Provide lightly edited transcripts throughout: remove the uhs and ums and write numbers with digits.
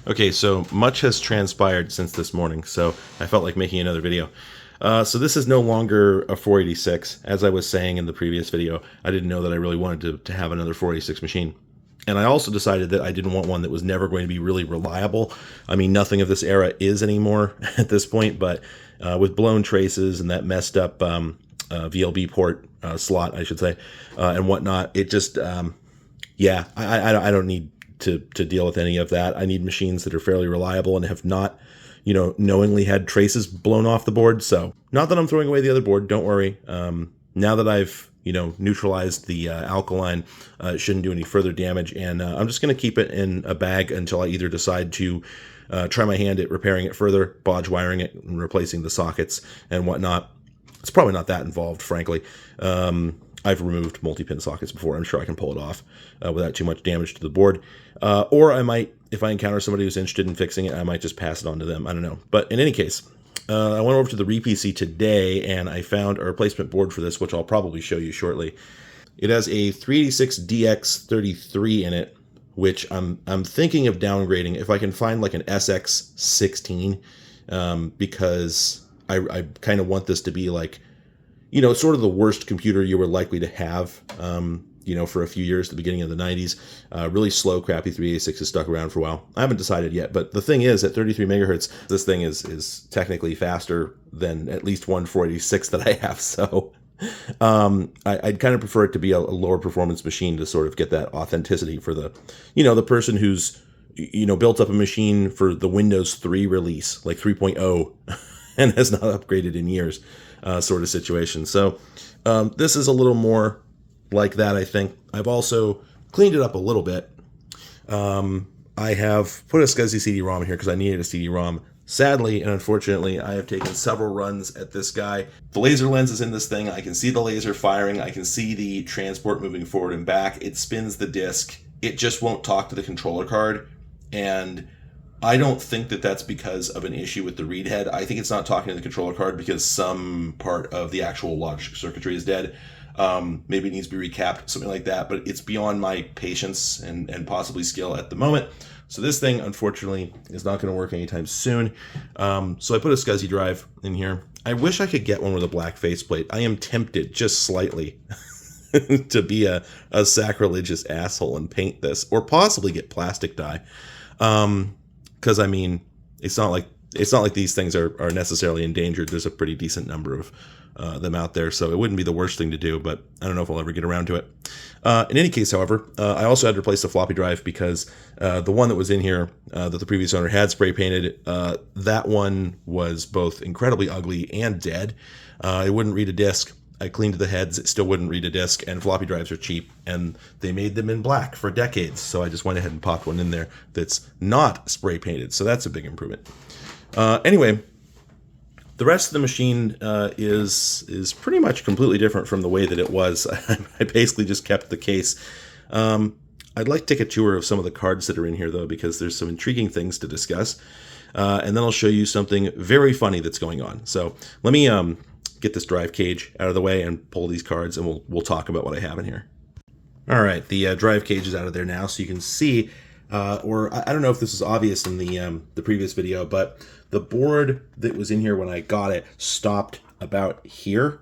Okay, so much has transpired since this morning, so I felt like making another video. So this is no longer a 486. As I was saying in the previous video, I didn't know that I really wanted to have another 486 machine. And I also decided that I didn't want one that was never going to be really reliable. I mean, nothing of this era is anymore at this point, but with blown traces and that messed up VLB port slot, I should say, and whatnot, it just, yeah, I don't need to deal with any of that. I need machines that are fairly reliable and have not, knowingly had traces blown off the board. So not that I'm throwing away the other board, don't worry. Now that I've, neutralized the alkaline, it shouldn't do any further damage. And I'm just going to keep it in a bag until I either decide to try my hand at repairing it further, bodge wiring it and replacing the sockets and whatnot. It's probably not that involved, frankly. I've removed multi-pin sockets before. I'm sure I can pull it off without too much damage to the board. Or I might, if I encounter somebody who's interested in fixing it, I might just pass it on to them. I don't know. But in any case, I went over to the RePC today and I found a replacement board for this, which I'll probably show you shortly. It has a 386DX33 in it, which I'm thinking of downgrading if I can find like an SX16, because I kind of want this to be like, sort of the worst computer you were likely to have, for a few years at the beginning of the 90s. Really slow, crappy 386 has stuck around for a while. I haven't decided yet, but the thing is, at 33 megahertz, this thing is technically faster than at least one 486 that I have. So I'd kind of prefer it to be a lower performance machine to sort of get that authenticity for the, the person who's, built up a machine for the Windows 3 release, like 3.0, and has not upgraded in years. Sort of situation. So this is a little more like that, I think. I've also cleaned it up a little bit. I have put a SCSI CD-ROM in here because I needed a CD-ROM. Sadly and unfortunately, I have taken several runs at this guy. The laser lens is in this thing. I can see the laser firing. I can see the transport moving forward and back. It spins the disc. It just won't talk to the controller card. And I don't think that that's because of an issue with the read head. I think it's not talking to the controller card because some part of the actual logic circuitry is dead. Maybe it needs to be recapped, something like that, but it's beyond my patience and possibly skill at the moment. So this thing, unfortunately, is not going to work anytime soon. So I put a SCSI drive in here. I wish I could get one with a black faceplate. I am tempted, just slightly, to be a sacrilegious asshole and paint this, or possibly get plastic dye. Because, I mean, it's not like these things are necessarily endangered. There's a pretty decent number of them out there, so it wouldn't be the worst thing to do, but I don't know if I'll ever get around to it. In any case, however, I also had to replace the floppy drive because the one that was in here that the previous owner had spray painted, that one was both incredibly ugly and dead. It wouldn't read a disc. I cleaned the heads, it still wouldn't read a disc, and floppy drives are cheap, and they made them in black for decades, so I just went ahead and popped one in there that's not spray painted, so that's a big improvement. Anyway, the rest of the machine is pretty much completely different from the way that it was. I basically just kept the case. I'd like to take a tour of some of the cards that are in here, though, because there's some intriguing things to discuss, and then I'll show you something very funny that's going on. So let me get this drive cage out of the way and pull these cards, and we'll talk about what I have in here. All right, the drive cage is out of there now, so you can see, or I don't know if this is obvious in the previous video, but the board that was in here when I got it stopped about here,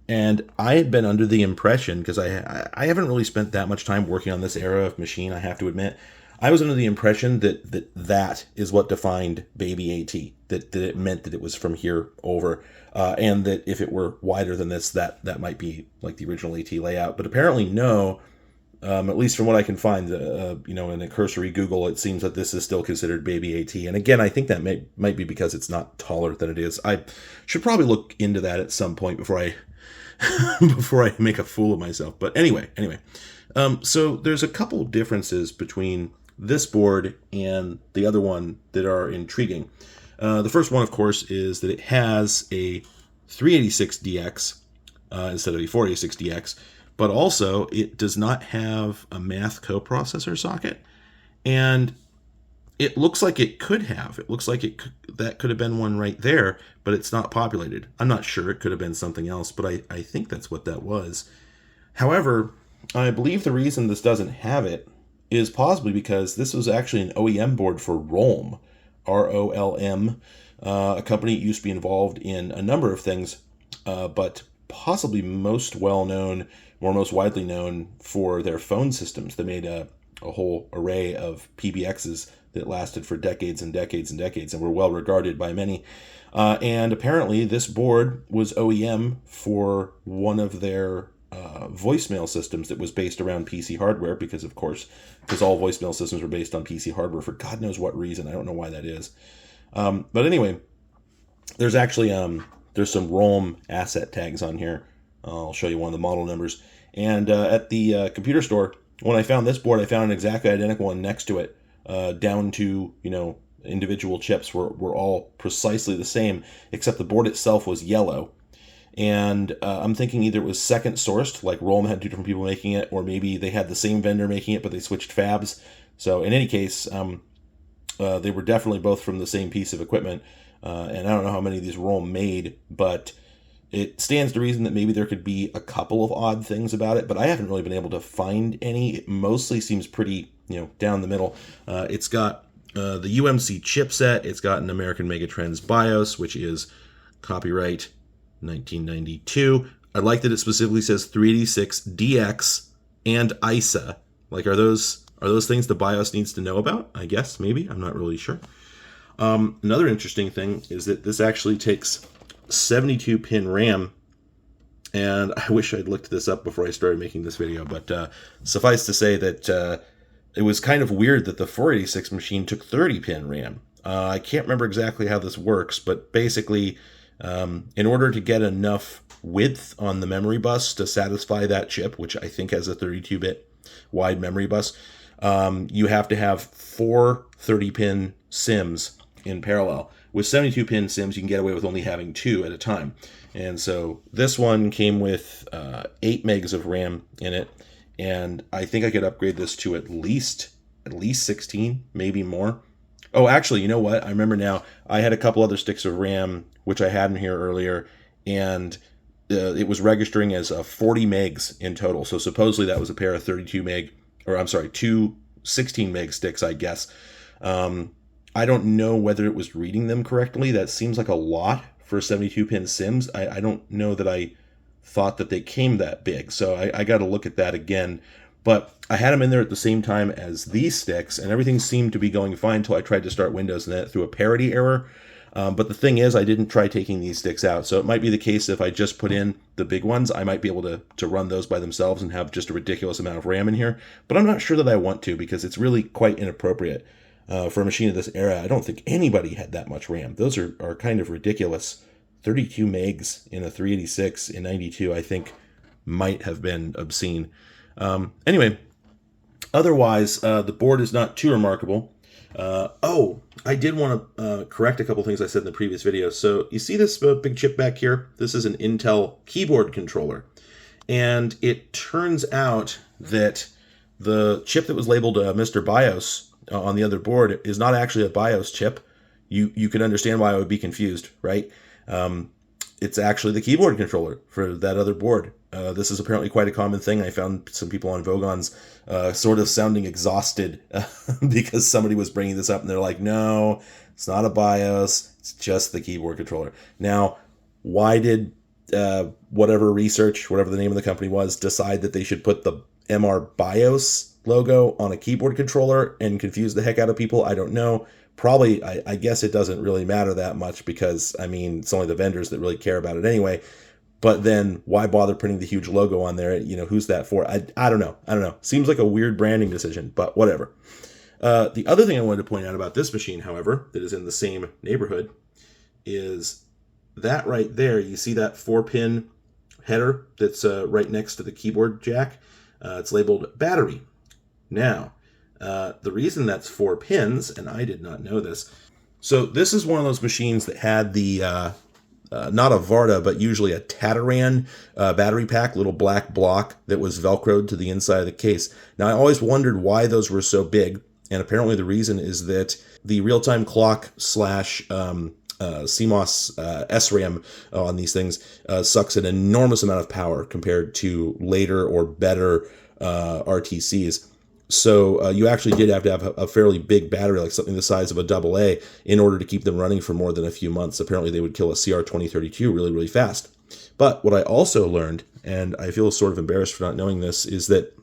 and I had been under the impression, because I haven't really spent that much time working on this era of machine, I have to admit. I was under the impression that is what defined baby AT, that it meant that it was from here over, and that if it were wider than this, that might be like the original AT layout. But apparently no, at least from what I can find, in a cursory Google, it seems that this is still considered baby AT. And again, I think that might be because it's not taller than it is. I should probably look into that at some point before I before I make a fool of myself. But anyway, so there's a couple differences between this board and the other one that are intriguing. The first one, of course, is that it has a 386DX instead of a 486DX, but also it does not have a math coprocessor socket, and it looks like it could have. It looks like that could have been one right there, but it's not populated. I'm not sure. It could have been something else, but I think that's what that was. However, I believe the reason this doesn't have it is possibly because this was actually an OEM board for ROLM, ROLM, a company that used to be involved in a number of things, but possibly most well-known, or most widely known for their phone systems. They made a whole array of PBXs that lasted for decades and decades and decades and were well regarded by many. And apparently this board was OEM for one of their voicemail systems that was based around PC hardware, because of course, because all voicemail systems were based on PC hardware for God knows what reason. I don't know why that is. But anyway, there's actually there's some ROLM asset tags on here. I'll show you one of the model numbers. And at the computer store, when I found this board, I found an exactly identical one next to it, down to, individual chips were all precisely the same, except the board itself was yellow. And I'm thinking either it was second sourced, like ROLM had two different people making it, or maybe they had the same vendor making it, but they switched fabs. So in any case, they were definitely both from the same piece of equipment. And I don't know how many of these ROLM made, but it stands to reason that maybe there could be a couple of odd things about it, but I haven't really been able to find any. It mostly seems pretty, down the middle. It's got the UMC chipset. It's got an American Megatrends BIOS, which is copyright 1992. I like that it specifically says 386DX and ISA. Like, are those things the BIOS needs to know about? I guess, maybe. I'm not really sure. Another interesting thing is that this actually takes 72-pin RAM, and I wish I'd looked this up before I started making this video, but suffice to say that it was kind of weird that the 486 machine took 30-pin RAM. I can't remember exactly how this works, but basically, in order to get enough width on the memory bus to satisfy that chip, which I think has a 32-bit wide memory bus, you have to have 4 30-pin SIMs in parallel. With 72-pin SIMs, you can get away with only having 2 at a time. And so this one came with 8 megs of RAM in it, and I think I could upgrade this to at least 16, maybe more. Oh, actually, you know what? I remember now. I had a couple other sticks of RAM, which I had in here earlier, and it was registering as 40 megs in total. So supposedly that was a pair of 32 meg, or I'm sorry, 2 16 meg sticks, I guess. I don't know whether it was reading them correctly. That seems like a lot for 72-pin SIMs. I don't know that I thought that they came that big, so I got to look at that again. But I had them in there at the same time as these sticks, and everything seemed to be going fine until I tried to start Windows, and then it threw a parity error. But the thing is, I didn't try taking these sticks out, so it might be the case if I just put in the big ones, I might be able to run those by themselves and have just a ridiculous amount of RAM in here. But I'm not sure that I want to, because it's really quite inappropriate. For a machine of this era, I don't think anybody had that much RAM. Those are kind of ridiculous. 32 megs in a 386 in 92, I think, might have been obscene. Anyway, otherwise, the board is not too remarkable. I did want to correct a couple things I said in the previous video. So you see this big chip back here? This is an Intel keyboard controller. And it turns out that the chip that was labeled Mr. BIOS on the other board is not actually a BIOS chip. You can understand why I would be confused, right? It's actually the keyboard controller for that other board. This is apparently quite a common thing. I found some people on Vogons sort of sounding exhausted because somebody was bringing this up, and they're like, no, it's not a BIOS, it's just the keyboard controller. Now, why did whatever the name of the company was, decide that they should put the MR BIOS logo on a keyboard controller and confuse the heck out of people? I don't know. Probably, I guess it doesn't really matter that much, because, I mean, it's only the vendors that really care about it anyway. But then why bother printing the huge logo on there? Who's that for? I don't know. Seems like a weird branding decision, but whatever. The other thing I wanted to point out about this machine, however, that is in the same neighborhood, is that right there. You see that 4-pin header that's right next to the keyboard jack? It's labeled battery. Now, the reason that's 4 pins, and I did not know this, so this is one of those machines that had the, not a Varda, but usually a Tataran battery pack, little black block that was Velcroed to the inside of the case. Now, I always wondered why those were so big, and apparently the reason is that the real-time clock / CMOS SRAM on these things sucks an enormous amount of power compared to later or better RTCs. So you actually did have to have a fairly big battery, like something the size of a AA, in order to keep them running for more than a few months. Apparently they would kill a CR2032 really, really fast. But what I also learned, and I feel sort of embarrassed for not knowing this, is that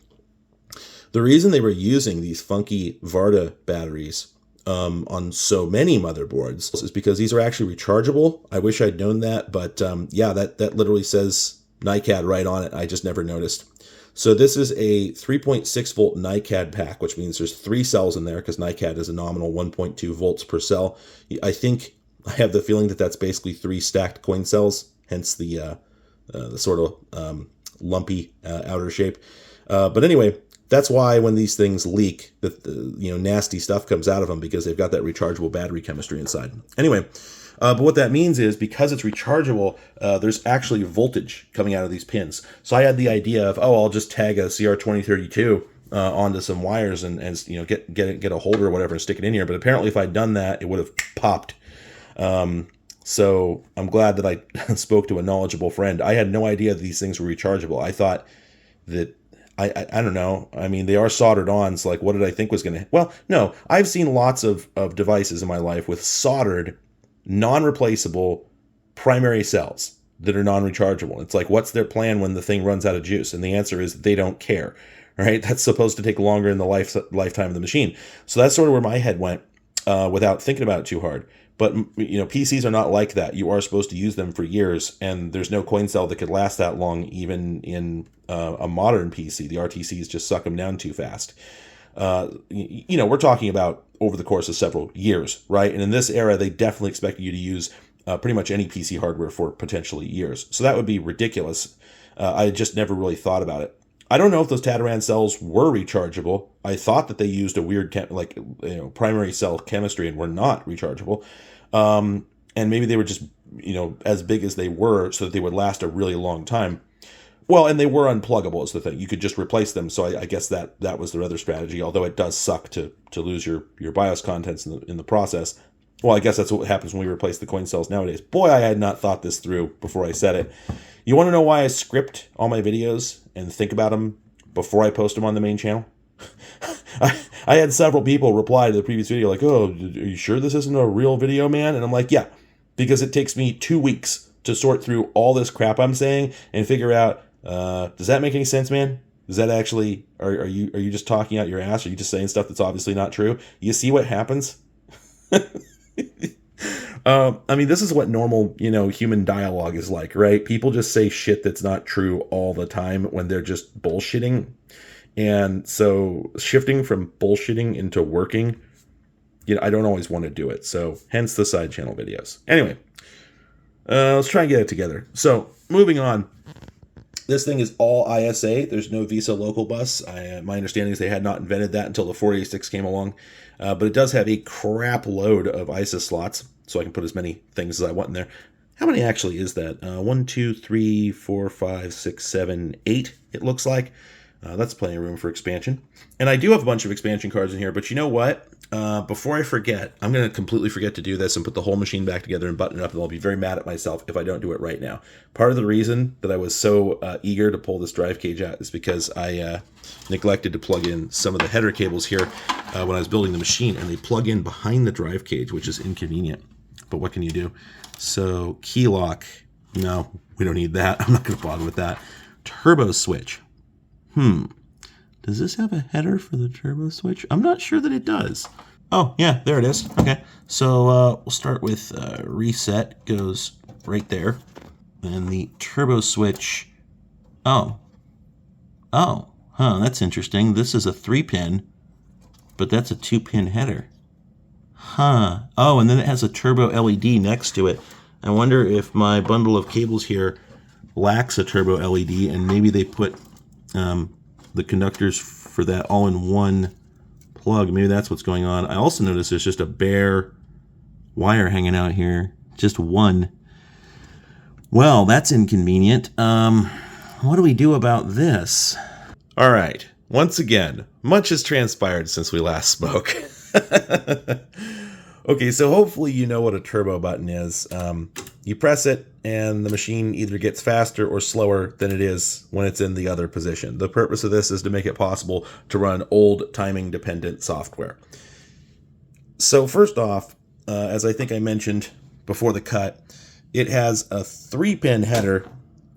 the reason they were using these funky Varda batteries on so many motherboards is because these are actually rechargeable. I wish I'd known that, but yeah, that literally says NiCad right on it. I just never noticed. So this is a 3.6 volt NiCad pack, which means there's 3 cells in there because NiCad is a nominal 1.2 volts per cell. I have the feeling that that's basically 3 stacked coin cells, hence the sort of lumpy outer shape. But anyway, that's why when these things leak, nasty stuff comes out of them, because they've got that rechargeable battery chemistry inside. Anyway, but what that means is because it's rechargeable, there's actually voltage coming out of these pins. So I had the idea of, I'll just tag a CR2032 onto some wires and get a holder or whatever and stick it in here. But apparently if I'd done that, it would have popped. So I'm glad that I spoke to a knowledgeable friend. I had no idea that these things were rechargeable. I thought that, I don't know. I mean, they are soldered on. So like, what did I think was going to... Well, no, I've seen lots of devices in my life with soldered, non-replaceable primary cells that are non-rechargeable. It's like, what's their plan when the thing runs out of juice? And the answer is they don't care, right? That's supposed to take longer in the lifetime of the machine. So that's sort of where my head went without thinking about it too hard. But, PCs are not like that. You are supposed to use them for years, and there's no coin cell that could last that long, even in a modern PC. The RTCs just suck them down too fast. We're talking about over the course of several years, right? And in this era, they definitely expect you to use pretty much any PC hardware for potentially years. So that would be ridiculous. I just never really thought about it. I don't know if those Tadiran cells were rechargeable. I thought that they used a weird primary cell chemistry and were not rechargeable. And maybe they were just, as big as they were so that they would last a really long time. Well, and they were unpluggable is the thing. You could just replace them. So I guess that was their other strategy, although it does suck to lose your BIOS contents in the process. Well, I guess that's what happens when we replace the coin cells nowadays. Boy, I had not thought this through before I said it. You want to know why I script all my videos and think about them before I post them on the main channel? I had several people reply to the previous video like, "Oh, are you sure this isn't a real video, man?" And I'm like, yeah, because it takes me 2 weeks to sort through all this crap I'm saying and figure out, does that make any sense, man? Does that actually, are you just talking out your ass? Are you just saying stuff that's obviously not true? You see what happens? This is what normal, human dialogue is like, right? People just say shit that's not true all the time when they're just bullshitting. And so shifting from bullshitting into working, I don't always want to do it. So hence the side channel videos. Anyway, let's try and get it together. So moving on. This thing is all ISA. There's no VESA local bus. My understanding is they had not invented that until the 486 came along. But it does have a crap load of ISA slots, so I can put as many things as I want in there. How many actually is that? 1, 2, 3, 4, 5, 6, 7, 8, it looks like. That's plenty of room for expansion. And I do have a bunch of expansion cards in here, but you know what? Before I forget, I'm going to completely forget to do this and put the whole machine back together and button it up, and I'll be very mad at myself if I don't do it right now. Part of the reason that I was so eager to pull this drive cage out is because I neglected to plug in some of the header cables here when I was building the machine, and they plug in behind the drive cage, which is inconvenient. But what can you do? So key lock, no, we don't need that. I'm not going to bother with that. Turbo switch. Does this have a header for the turbo switch? I'm not sure that it does. Oh, yeah, there it is. Okay, so we'll start with reset. Goes right there. And the turbo switch. Oh, that's interesting. This is a 3-pin, but that's a 2-pin header. Oh, and then it has a turbo LED next to it. I wonder if my bundle of cables here lacks a turbo LED, and maybe they put the conductors for that all in one plug. Maybe that's what's going on. I also noticed there's just a bare wire hanging out here. Just one. Well, that's inconvenient. What do we do about this? All right. Once again, much has transpired since we last spoke. Okay, so hopefully you know what a turbo button is. you press it and the machine either gets faster or slower than it is when it's in the other position. The purpose of this is to make it possible to run old timing dependent software. So first off, as I think I mentioned before the cut, it has a 3-pin header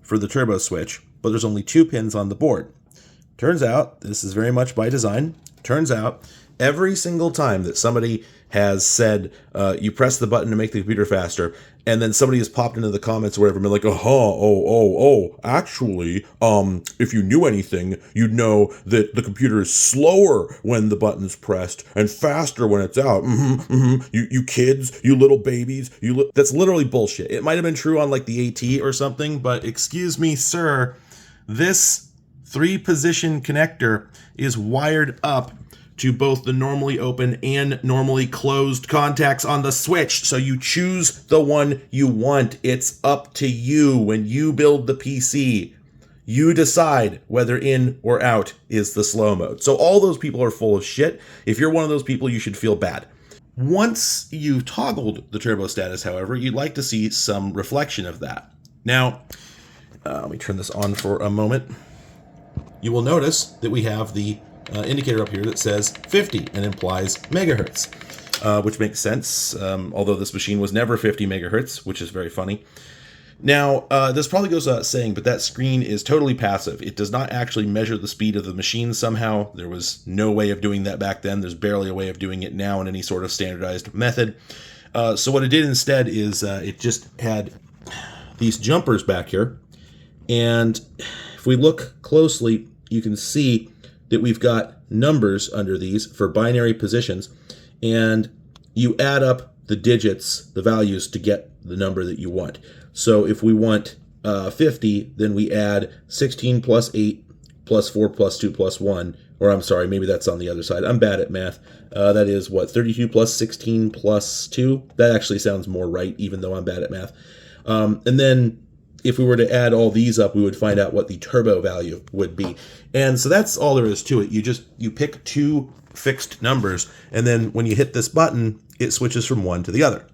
for the turbo switch, but there's only 2 pins on the board. Turns out, this is very much by design, turns out every single time that somebody has said, you press the button to make the computer faster, and then somebody has popped into the comments or whatever and been like, actually, if you knew anything, you'd know that the computer is slower when the button's pressed and faster when it's out. You kids, you little babies, that's literally bullshit. It might have been true on like the AT or something, but excuse me, sir, this 3-position connector is wired up to both the normally open and normally closed contacts on the switch. So you choose the one you want. It's up to you. When you build the PC, you decide whether in or out is the slow mode. So all those people are full of shit. If you're one of those people, you should feel bad. Once you've toggled the turbo status, however, you'd like to see some reflection of that. Now, let me turn this on for a moment. You will notice that we have the indicator up here that says 50 and implies megahertz, which makes sense, although this machine was never 50 megahertz, which is very funny. Now, this probably goes without saying, but that screen is totally passive. It does not actually measure the speed of the machine somehow. There was no way of doing that back then. There's barely a way of doing it now in any sort of standardized method. So what it did instead is it just had these jumpers back here. And if we look closely, you can see that we've got numbers under these for binary positions, and you add up the digits, the values, to get the number that you want. So if we want 50, then we add 16 plus 8 plus 4 plus 2 plus 1, or I'm sorry, maybe that's on the other side. I'm bad at math. That is what, 32 plus 16 plus 2? That actually sounds more right, even though I'm bad at math. And then if we were to add all these up, we would find out what the turbo value would be. And so that's all there is to it. You pick 2 fixed numbers, and then when you hit this button, it switches from one to the other.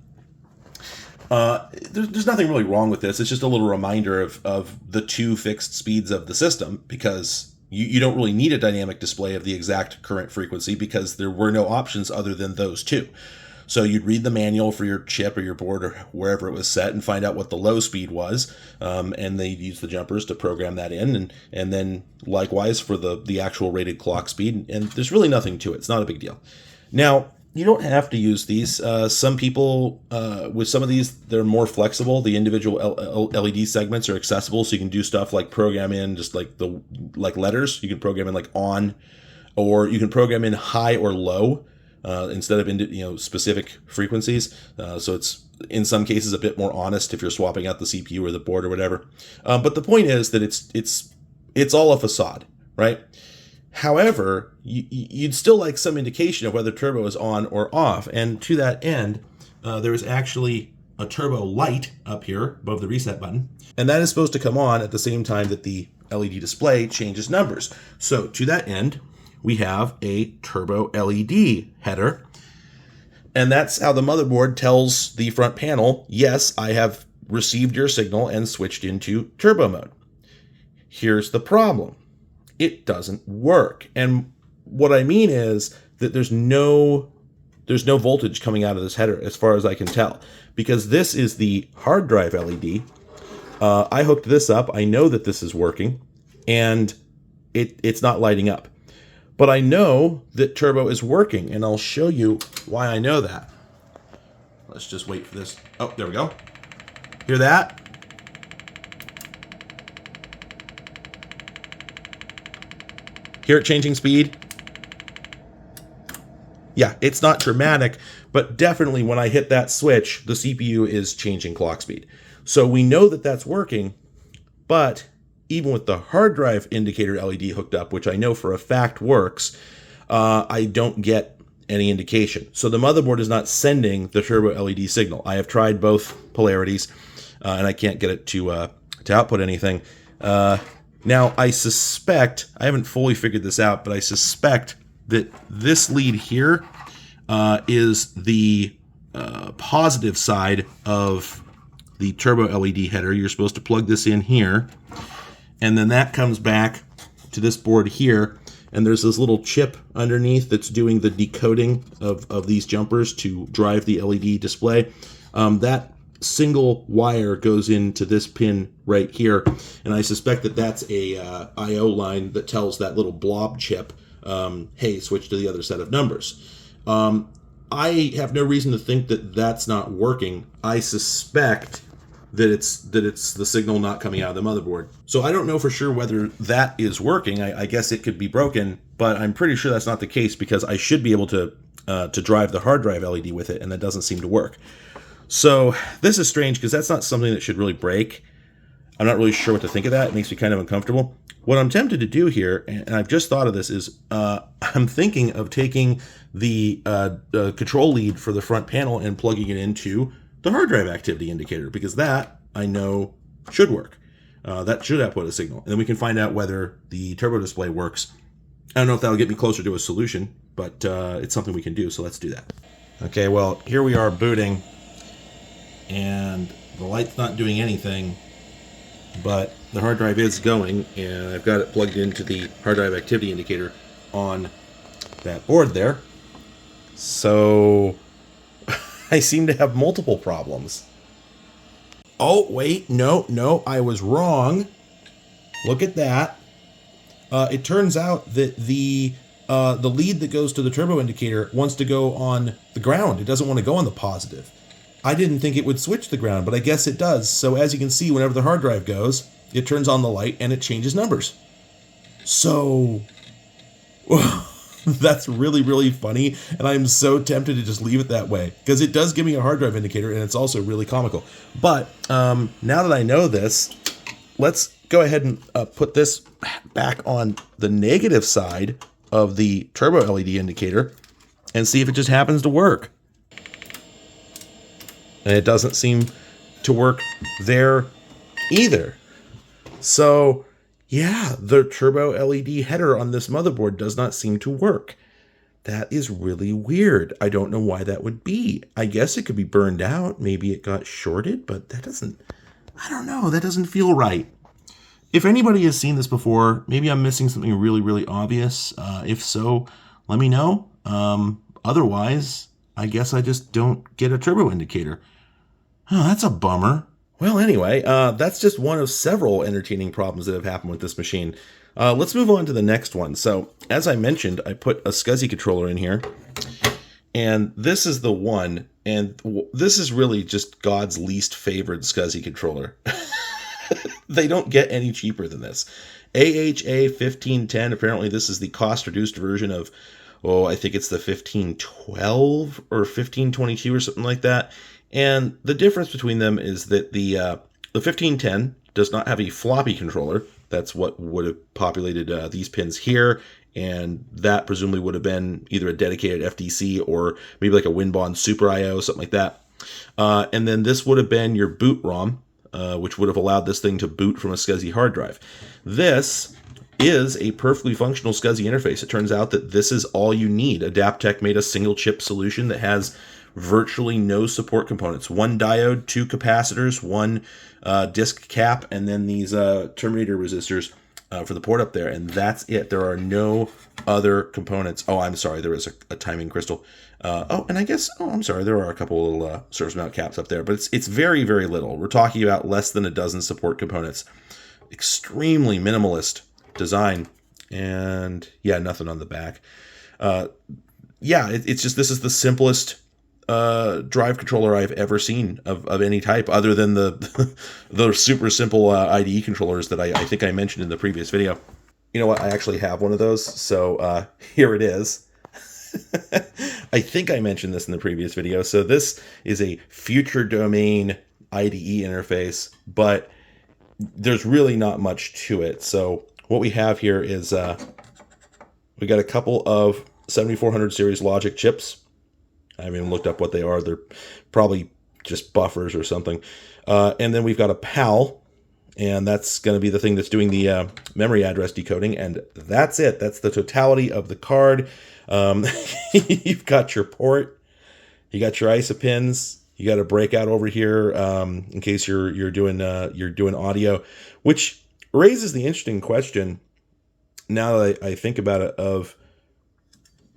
There's nothing really wrong with this. It's just a little reminder of the 2 fixed speeds of the system, because you don't really need a dynamic display of the exact current frequency because there were no options other than those 2. So you'd read the manual for your chip or your board or wherever it was set and find out what the low speed was, and they'd use the jumpers to program that in, and then likewise for the actual rated clock speed, and there's really nothing to it. It's not a big deal. Now, you don't have to use these. Some people, with some of these, they're more flexible. The individual LED segments are accessible, so you can do stuff like program in just like letters. You can program in like on, or you can program in high or low. Instead of specific frequencies, so it's in some cases a bit more honest if you're swapping out the CPU or the board or whatever. But the point is that it's all a facade, right? However, you'd still like some indication of whether turbo is on or off, and to that end, there is actually a turbo light up here above the reset button, and that is supposed to come on at the same time that the LED display changes numbers. So to that end, we have a turbo LED header, and that's how the motherboard tells the front panel, yes, I have received your signal and switched into turbo mode. Here's the problem. It doesn't work. And what I mean is that there's no voltage coming out of this header as far as I can tell, because this is the hard drive LED. I hooked this up. I know that this is working, and it's not lighting up. But I know that turbo is working, and I'll show you why I know that. Let's just wait for this. Oh, there we go. Hear that? Hear it changing speed? Yeah, it's not dramatic, but definitely when I hit that switch, the CPU is changing clock speed. So we know that that's working, but even with the hard drive indicator LED hooked up, which I know for a fact works, I don't get any indication. So the motherboard is not sending the turbo LED signal. I have tried both polarities, and I can't get it to output anything. Now, I suspect, I haven't fully figured this out, but I suspect that this lead here is the positive side of the turbo LED header. You're supposed to plug this in here, and then that comes back to this board here, and there's this little chip underneath that's doing the decoding of these jumpers to drive the LED display. That single wire goes into this pin right here, and I suspect that that's a I/O line that tells that little blob chip, hey, switch to the other set of numbers. I have no reason to think that that's not working. I suspect that it's the signal not coming out of the motherboard. So I don't know for sure whether that is working. I guess it could be broken, but I'm pretty sure that's not the case, because I should be able to drive the hard drive LED with it, and that doesn't seem to work. So this is strange, because that's not something that should really break. I'm not really sure what to think of that. It makes me kind of uncomfortable. What I'm tempted to do here, and I've just thought of this, is I'm thinking of taking the control lead for the front panel and plugging it into the hard drive activity indicator, because that, I know, should work. That should output a signal. And then we can find out whether the turbo display works. I don't know if that'll get me closer to a solution, but it's something we can do, so let's do that. Okay, well, here we are booting, and the light's not doing anything, but the hard drive is going, and I've got it plugged into the hard drive activity indicator on that board there. So I seem to have multiple problems. Oh, wait, no, I was wrong. Look at that. It turns out that the lead that goes to the turbo indicator wants to go on the ground. It doesn't want to go on the positive. I didn't think it would switch the ground, but I guess it does. So as you can see, whenever the hard drive goes, it turns on the light and it changes numbers. So that's really, really funny, and I'm so tempted to just leave it that way, because it does give me a hard drive indicator, and it's also really comical. But now that I know this, let's go ahead and put this back on the negative side of the turbo LED indicator and see if it just happens to work. And it doesn't seem to work there either. So yeah, the turbo LED header on this motherboard does not seem to work. That is really weird. I don't know why that would be. I guess it could be burned out. Maybe it got shorted, but that doesn't, I don't know, that doesn't feel right. If anybody has seen this before, maybe I'm missing something really, really obvious. If so, let me know. Otherwise, I guess I just don't get a turbo indicator. Oh, that's a bummer. Well, anyway, that's just one of several entertaining problems that have happened with this machine. Let's move on to the next one. So, as I mentioned, I put a SCSI controller in here, and this is the one, and this is really just God's least favorite SCSI controller. They don't get any cheaper than this. AHA 1510, apparently this is the cost-reduced version of, I think it's the 1512 or 1522 or something like that. And the difference between them is that the 1510 does not have a floppy controller. That's what would have populated these pins here, and that presumably would have been either a dedicated FDC or maybe like a Winbond Super IO, something like that. And then this would have been your boot ROM, which would have allowed this thing to boot from a SCSI hard drive. This is a perfectly functional SCSI interface. It turns out that this is all you need. Adaptec made a single chip solution that has virtually no support components. One diode, two capacitors, one disk cap, and then these terminator resistors for the port up there, and that's it. There are no other components. Oh, I'm sorry, there is a timing crystal. And I guess, I'm sorry, there are a couple little surface mount caps up there, but it's very, very little. We're talking about less than a dozen support components. Extremely minimalist design, and yeah, nothing on the back. It's just, this is the simplest drive controller I've ever seen of any type, other than the super simple IDE controllers that I think I mentioned in the previous video. You know what? I actually have one of those, so here it is. I think I mentioned this in the previous video. So this is a future domain IDE interface, but there's really not much to it. So what we have here is we got a couple of 7400 series logic chips. I haven't even looked up what they are. They're probably just buffers or something. And then we've got a PAL, and that's going to be the thing that's doing the memory address decoding. And that's it. That's the totality of the card. You've got your port, you got your ISA pins, You got a breakout over here in case you're doing audio, which raises the interesting question. Now that I think about it, of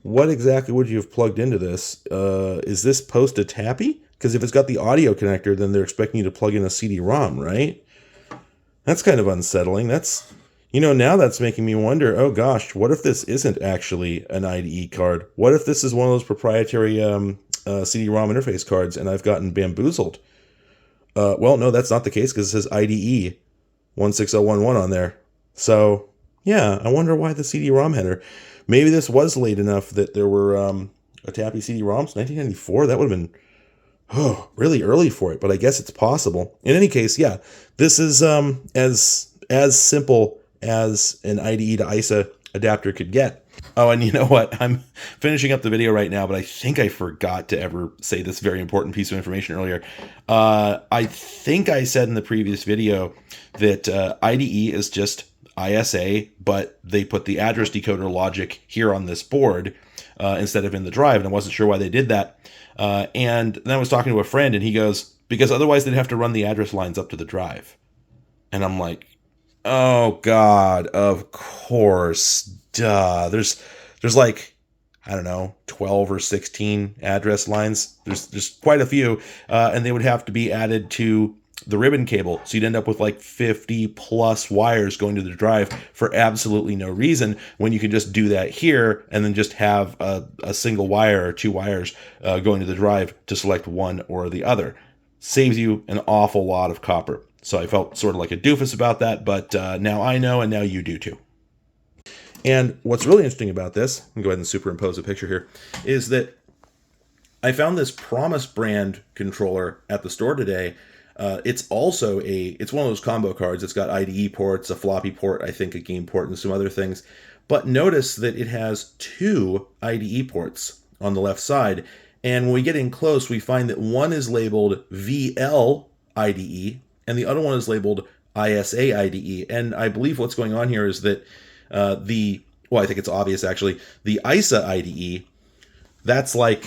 what exactly would you have plugged into this? Is this post a tappy? Because if it's got the audio connector, then they're expecting you to plug in a CD-ROM, right? That's kind of unsettling. Now that's making me wonder, oh gosh, what if this isn't actually an IDE card? What if this is one of those proprietary CD-ROM interface cards and I've gotten bamboozled? Well, no, that's not the case because it says IDE 16011 on there. So, yeah, I wonder why the CD-ROM header. Maybe this was late enough that there were a tappy CD-ROMs. 1994, that would have been really early for it, but I guess it's possible. In any case, yeah, this is as simple as an IDE to ISA adapter could get. Oh, and you know what? I'm finishing up the video right now, but I think I forgot to ever say this very important piece of information earlier. I think I said in the previous video that IDE is just ISA, but they put the address decoder logic here on this board instead of in the drive, and I wasn't sure why they did that. And then I was talking to a friend, and he goes, because otherwise they'd have to run the address lines up to the drive. And I'm like, oh God, of course, duh. There's like, I don't know, 12 or 16 address lines. There's quite a few, and they would have to be added to the ribbon cable. So you'd end up with like 50 plus wires going to the drive for absolutely no reason, when you can just do that here and then just have a single wire or two wires going to the drive to select one or the other. Saves you an awful lot of copper. So I felt sort of like a doofus about that, but now I know, and now you do too. And what's really interesting about this, I'll go ahead and superimpose a picture here, is that I found this Promise brand controller at the store today. It's also it's one of those combo cards. It's got IDE ports, a floppy port, I think a game port, and some other things. But notice that it has two IDE ports on the left side. And when we get in close, we find that one is labeled VL IDE, and the other one is labeled ISA IDE. And I believe what's going on here is that I think it's obvious actually, the ISA IDE, that's like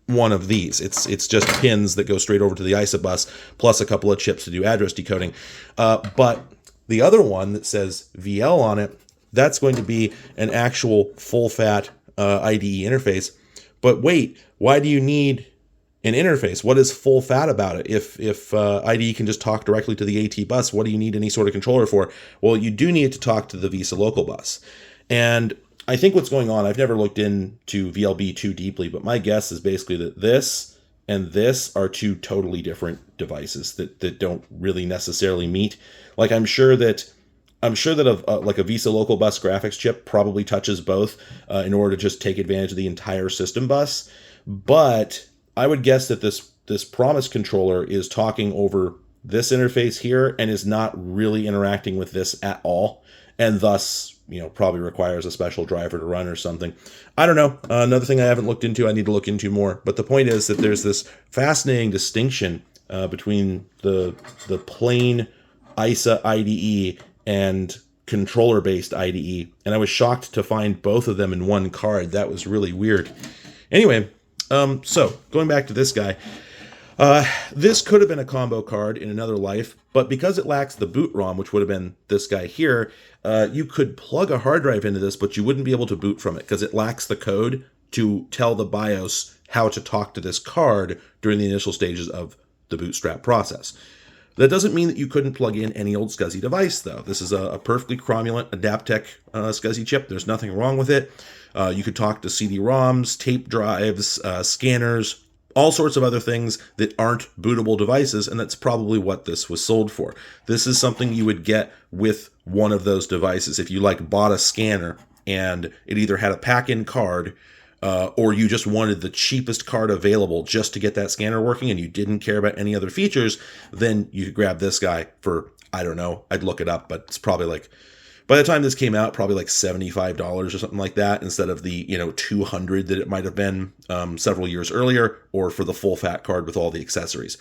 one of these. It's just pins that go straight over to the ISA bus, plus a couple of chips to do address decoding. But the other one that says VL on it, that's going to be an actual full-fat IDE interface. But wait, why do you need an interface? What is full fat about it? If IDE can just talk directly to the AT bus, what do you need any sort of controller for? Well, you do need it to talk to the VESA local bus. And I think what's going on, I've never looked into VLB too deeply, but my guess is basically that this and this are two totally different devices that don't really necessarily meet. Like I'm sure that like a VESA local bus graphics chip probably touches both in order to just take advantage of the entire system bus. But I would guess that this Promise controller is talking over this interface here and is not really interacting with this at all, and thus, probably requires a special driver to run or something. I don't know. Another thing I haven't looked into, I need to look into more. But the point is that there's this fascinating distinction between the plain ISA IDE and controller-based IDE, and I was shocked to find both of them in one card. That was really weird. Anyway, so going back to this guy, this could have been a combo card in another life, but because it lacks the boot ROM, which would have been this guy here, you could plug a hard drive into this, but you wouldn't be able to boot from it because it lacks the code to tell the BIOS how to talk to this card during the initial stages of the bootstrap process. That doesn't mean that you couldn't plug in any old SCSI device, though. This is a perfectly cromulent Adaptec SCSI chip. There's nothing wrong with it. You could talk to CD-ROMs, tape drives, scanners, all sorts of other things that aren't bootable devices, and that's probably what this was sold for. This is something you would get with one of those devices. If you bought a scanner and it either had a pack-in card or you just wanted the cheapest card available just to get that scanner working and you didn't care about any other features, then you could grab this guy for, I don't know, I'd look it up, but it's probably by the time this came out, probably $75 or something like that, instead of the $200 that it might have been several years earlier, or for the full fat card with all the accessories.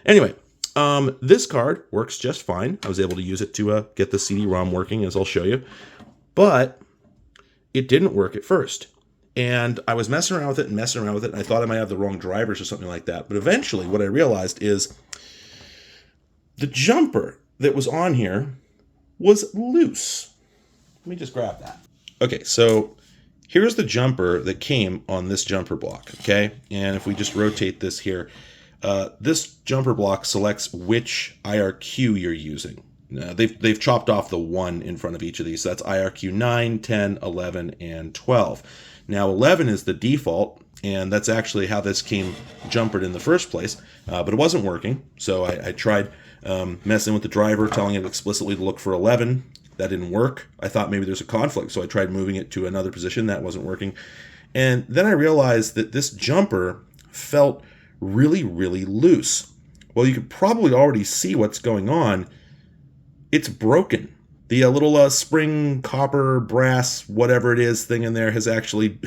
Anyway, this card works just fine. I was able to use it to get the CD-ROM working, as I'll show you, but it didn't work at first. And I was messing around with it and messing around with it, and I thought I might have the wrong drivers or something like that. But eventually, what I realized is the jumper that was on here was loose. Let me just grab that. Okay, so here's the jumper that came on this jumper block, okay? And if we just rotate this here, this jumper block selects which IRQ you're using. They've chopped off the 1 in front of each of these. So that's IRQ 9, 10, 11, and 12. Now 11 is the default, and that's actually how this came jumpered in the first place, but it wasn't working. So I tried messing with the driver, telling it explicitly to look for 11. That didn't work. I thought maybe there's a conflict, so I tried moving it to another position. That wasn't working. And then I realized that this jumper felt really, really loose. Well, you could probably already see what's going on. It's broken. The little spring, copper, brass, whatever it is thing in there has actually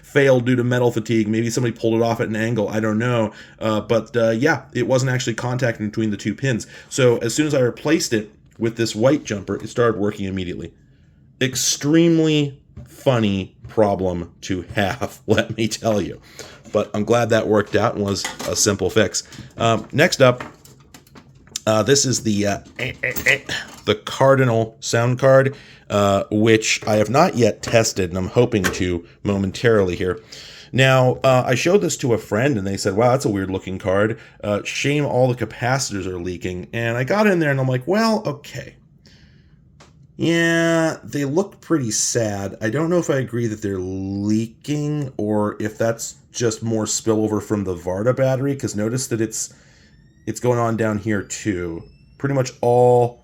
failed due to metal fatigue. Maybe somebody pulled it off at an angle. I don't know. But yeah, it wasn't actually contacting between the 2 pins. So as soon as I replaced it with this white jumper, it started working immediately. Extremely funny problem to have, let me tell you. But I'm glad that worked out and was a simple fix. Next up, this is the Cardinal sound card, which I have not yet tested, and I'm hoping to momentarily here. Now, I showed this to a friend, and they said, wow, that's a weird-looking card. Shame all the capacitors are leaking. And I got in there, and I'm like, well, okay. Yeah, they look pretty sad. I don't know if I agree that they're leaking, or if that's just more spillover from the Varda battery, because notice that it's going on down here, too. Pretty much all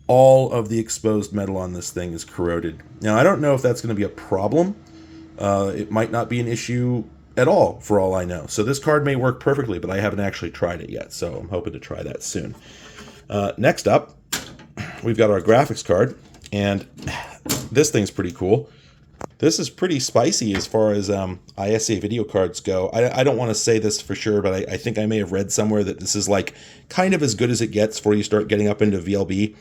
of the exposed metal on this thing is corroded. Now, I don't know if that's going to be a problem. It might not be an issue at all, for all I know. So this card may work perfectly, but I haven't actually tried it yet, so I'm hoping to try that soon. Next up, we've got our graphics card, and this thing's pretty cool. This is pretty spicy as far as ISA video cards go. I don't want to say this for sure, but I think I may have read somewhere that this is like kind of as good as it gets before you start getting up into VLB.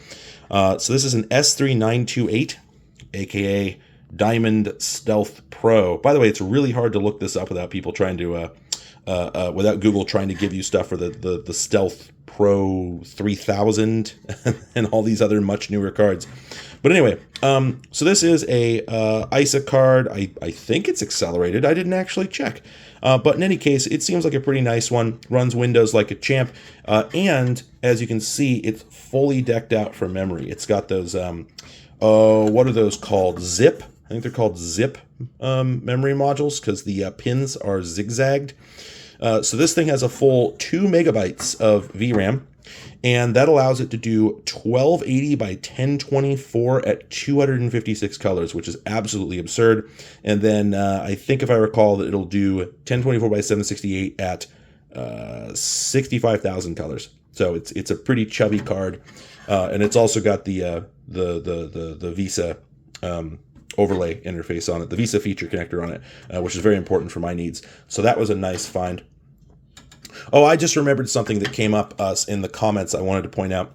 So this is an S3928, aka Diamond Stealth Pro. By the way, it's really hard to look this up without people trying to, without Google trying to give you stuff for the Stealth Pro 3000 and all these other much newer cards. But anyway, so this is a ISA card. I think it's accelerated. I didn't actually check. But in any case, it seems like a pretty nice one. Runs Windows like a champ. And as you can see, it's fully decked out for memory. It's got those, what are those called? Zip? I think they're called zip memory modules because the pins are zigzagged. So this thing has a full 2 megabytes of VRAM, and that allows it to do 1280 by 1024 at 256 colors, which is absolutely absurd. And then I think if I recall that it'll do 1024 by 768 at 65,000 colors. So it's a pretty chubby card, and it's also got the Visa overlay interface on it, the Visa feature connector on it, which is very important for my needs. So that was a nice find. Oh, I just remembered something that came up in the comments I wanted to point out.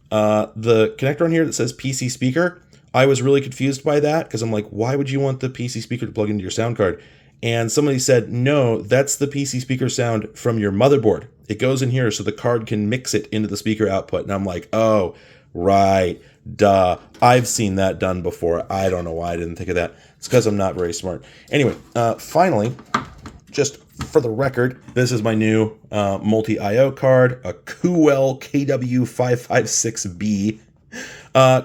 The connector on here that says PC speaker, I was really confused by that because I'm like, why would you want the PC speaker to plug into your sound card? And somebody said, no, that's the PC speaker sound from your motherboard. It goes in here so the card can mix it into the speaker output. And I'm like, oh, right, duh. I've seen that done before. I don't know why I didn't think of that. It's because I'm not very smart. Anyway, finally, just for the record, this is my new multi-IO card, a Kuwell KW556B.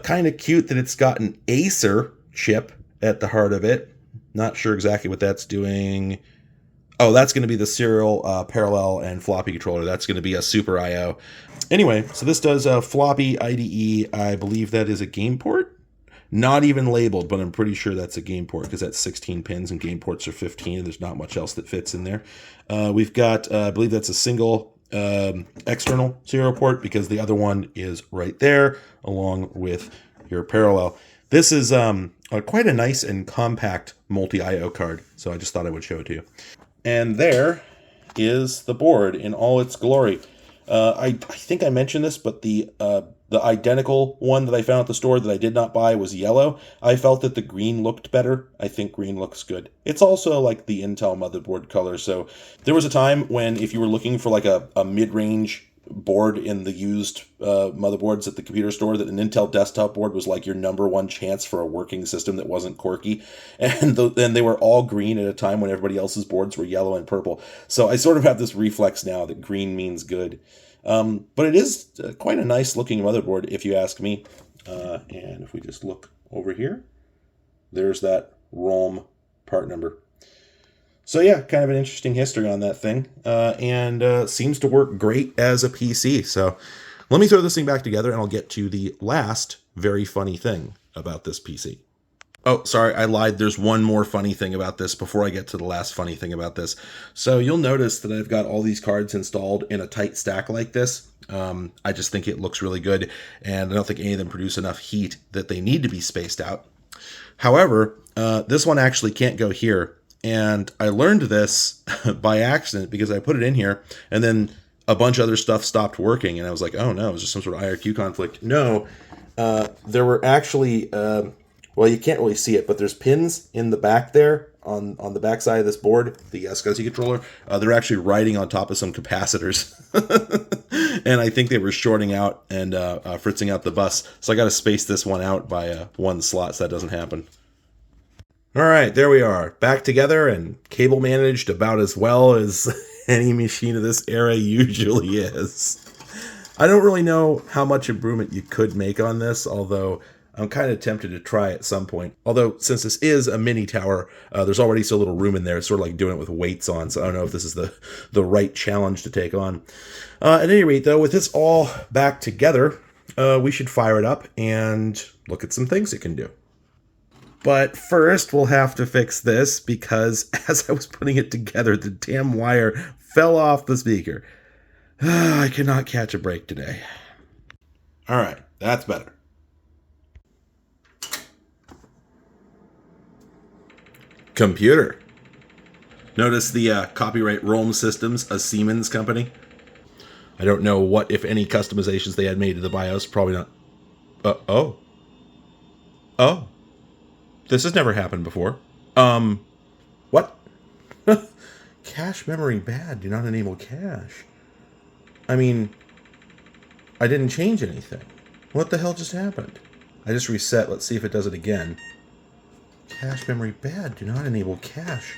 Kind of cute that it's got an Acer chip at the heart of it. Not sure exactly what that's doing. Oh, that's going to be the serial parallel and floppy controller. That's going to be a Super IO. Anyway, so this does a floppy IDE. I believe that is a game port. Not even labeled, but I'm pretty sure that's a game port because that's 16 pins and game ports are 15. And there's not much else that fits in there. We've got, I believe that's a single external serial port because the other one is right there along with your parallel. This is quite a nice and compact multi-IO card, so I just thought I would show it to you. And there is the board in all its glory. I think I mentioned this, but the The identical one that I found at the store that I did not buy was yellow. I felt that the green looked better. I think green looks good. It's also like the Intel motherboard color. So there was a time when if you were looking for like a mid-range board in the used motherboards at the computer store, that an Intel desktop board was like your number one chance for a working system that wasn't quirky. And they were all green at a time when everybody else's boards were yellow and purple. So I sort of have this reflex now that green means good. But it is quite a nice looking motherboard, if you ask me. And if we just look over here, there's that ROM part number. So yeah, kind of an interesting history on that thing, and seems to work great as a PC. So let me throw this thing back together, and I'll get to the last very funny thing about this PC. Oh, sorry, I lied. There's one more funny thing about this before I get to the last funny thing about this. So you'll notice that I've got all these cards installed in a tight stack like this. I just think it looks really good, and I don't think any of them produce enough heat that they need to be spaced out. However, this one actually can't go here. And I learned this by accident because I put it in here and then a bunch of other stuff stopped working. And I was like, oh no, it was just some sort of IRQ conflict. No, there were actually, well, you can't really see it, but there's pins in the back there on the back side of this board, the SCSI controller. They're actually riding on top of some capacitors. And I think they were shorting out and fritzing out the bus. So I got to space this one out by one slot so that doesn't happen. All right, there we are, back together and cable managed about as well as any machine of this era usually is. I don't really know how much improvement you could make on this, although I'm kind of tempted to try at some point. Although, since this is a mini tower, there's already so little room in there, it's sort of like doing it with weights on, so I don't know if this is the right challenge to take on. At any rate, though, with this all back together, we should fire it up and look at some things it can do. But first, we'll have to fix this because as I was putting it together, the damn wire fell off the speaker. I cannot catch a break today. All right, that's better. Computer. Notice the copyright ROM Systems, a Siemens company. I don't know what, if any, customizations they had made to the BIOS. Probably not. Oh. This has never happened before. What? Cache memory bad. Do not enable cache. I mean, I didn't change anything. What the hell just happened? I just reset. Let's see if it does it again. Cache memory bad. Do not enable cache.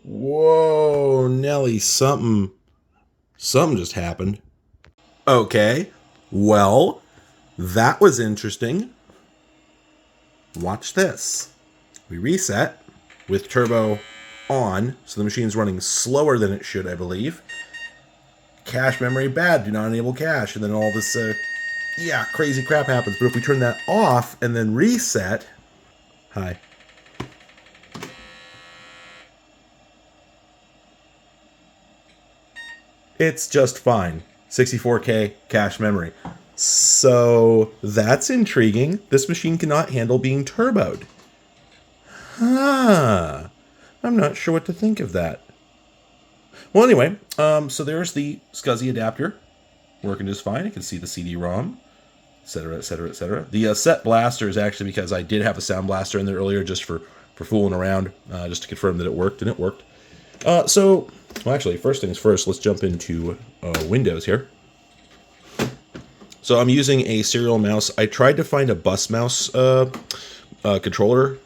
Whoa, Nelly, something just happened. Okay, well, that was interesting. Watch this. We reset with turbo on, so the machine's running slower than it should, I believe. Cache memory bad, do not enable cache, and then all this, crazy crap happens. But if we turn that off and then reset, hi. It's just fine. 64K cache memory. So that's intriguing. This machine cannot handle being turboed. I'm not sure what to think of that. Well, anyway, so there's the SCSI adapter working just fine. You can see the CD-ROM, etc., etc., etc. The set blaster is actually because I did have a sound blaster in there earlier just for fooling around, just to confirm that it worked, and it worked. Well, actually, first things first, let's jump into Windows here. So I'm using a serial mouse. I tried to find a bus mouse controller,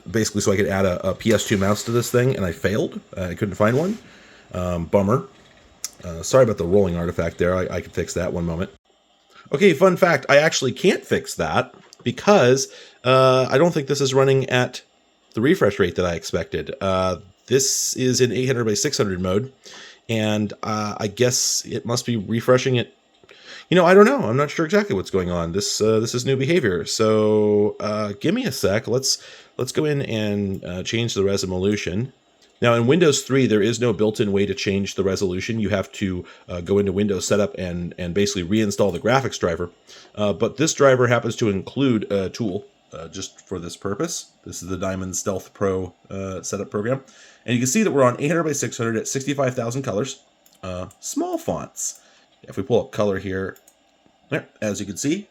basically so I could add a PS2 mouse to this thing, and I failed. I couldn't find one. Bummer. Sorry about the rolling artifact there. I can fix that one moment. Okay, fun fact. I actually can't fix that because I don't think this is running at the refresh rate that I expected. This is in 800 by 600 mode, and I guess it must be refreshing it. You know, I don't know. I'm not sure exactly what's going on. This is new behavior. So give me a sec. Let's go in and change the resolution. Now in Windows 3, there is no built-in way to change the resolution. You have to go into Windows Setup and basically reinstall the graphics driver. But this driver happens to include a tool just for this purpose. This is the Diamond Stealth Pro setup program. And you can see that we're on 800 by 600 at 65,000 colors. Small fonts. If we pull up color here, There, as you can see,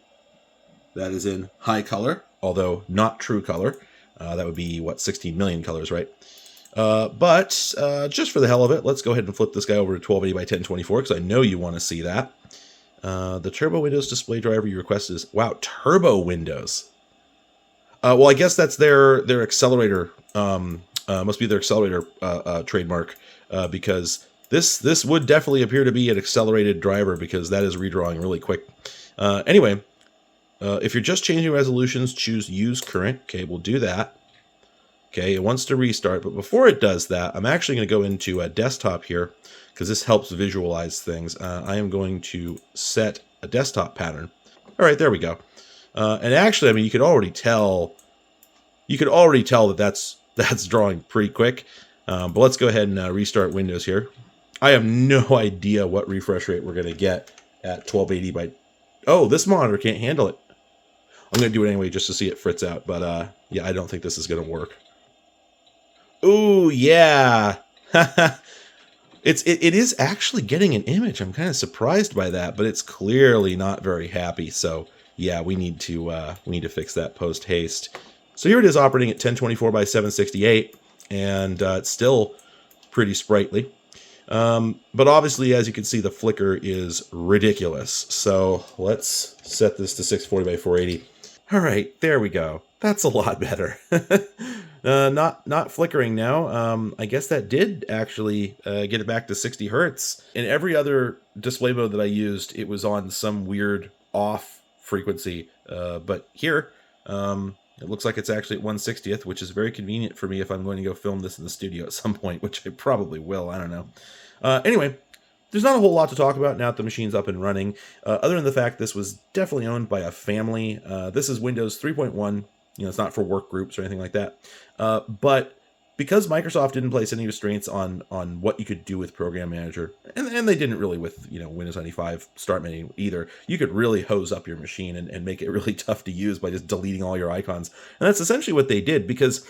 that is in high color, although not true color. That would be, what, 16 million colors, right? But just for the hell of it, let's go ahead and flip this guy over to 1280 by 1024, because I know you want to see that. The Turbo Windows display driver you requested is, wow, Turbo Windows. Well, I guess that's their accelerator, must be their accelerator trademark, because this would definitely appear to be an accelerated driver, because that is redrawing really quick. Anyway, if you're just changing resolutions, choose Use Current. Okay, we'll do that. Okay, it wants to restart, but before it does that, I'm actually going to go into a desktop here, because this helps visualize things. I am going to set a desktop pattern. All right, there we go. And actually, I mean, you could already tell that that's drawing pretty quick. But let's go ahead and restart Windows here. I have no idea what refresh rate we're going to get at 1280 by... Oh, this monitor can't handle it. I'm going to do it anyway just to see it fritz out. But yeah, I don't think this is going to work. Ooh, yeah. It is actually getting an image. I'm kind of surprised by that, but it's clearly not very happy. So yeah, we need to fix that post haste. So here it is operating at 1024 by 768, and it's still pretty sprightly. But obviously, as you can see, the flicker is ridiculous. So let's set this to 640 by 480. All right, there we go. That's a lot better. Not flickering now. I guess that did actually get it back to 60 hertz. In every other display mode that I used, it was on some weird off frequency. But here, it looks like it's actually at 1/60th, which is very convenient for me if I'm going to go film this in the studio at some point, which I probably will. I don't know. Anyway, there's not a whole lot to talk about now that the machine's up and running, other than the fact this was definitely owned by a family. This is Windows 3.1. You know, it's not for work groups or anything like that. But because Microsoft didn't place any restraints on what you could do with Program Manager, and they didn't really with, you know, Windows 95 Start menu either, you could really hose up your machine and make it really tough to use by just deleting all your icons. And that's essentially what they did, because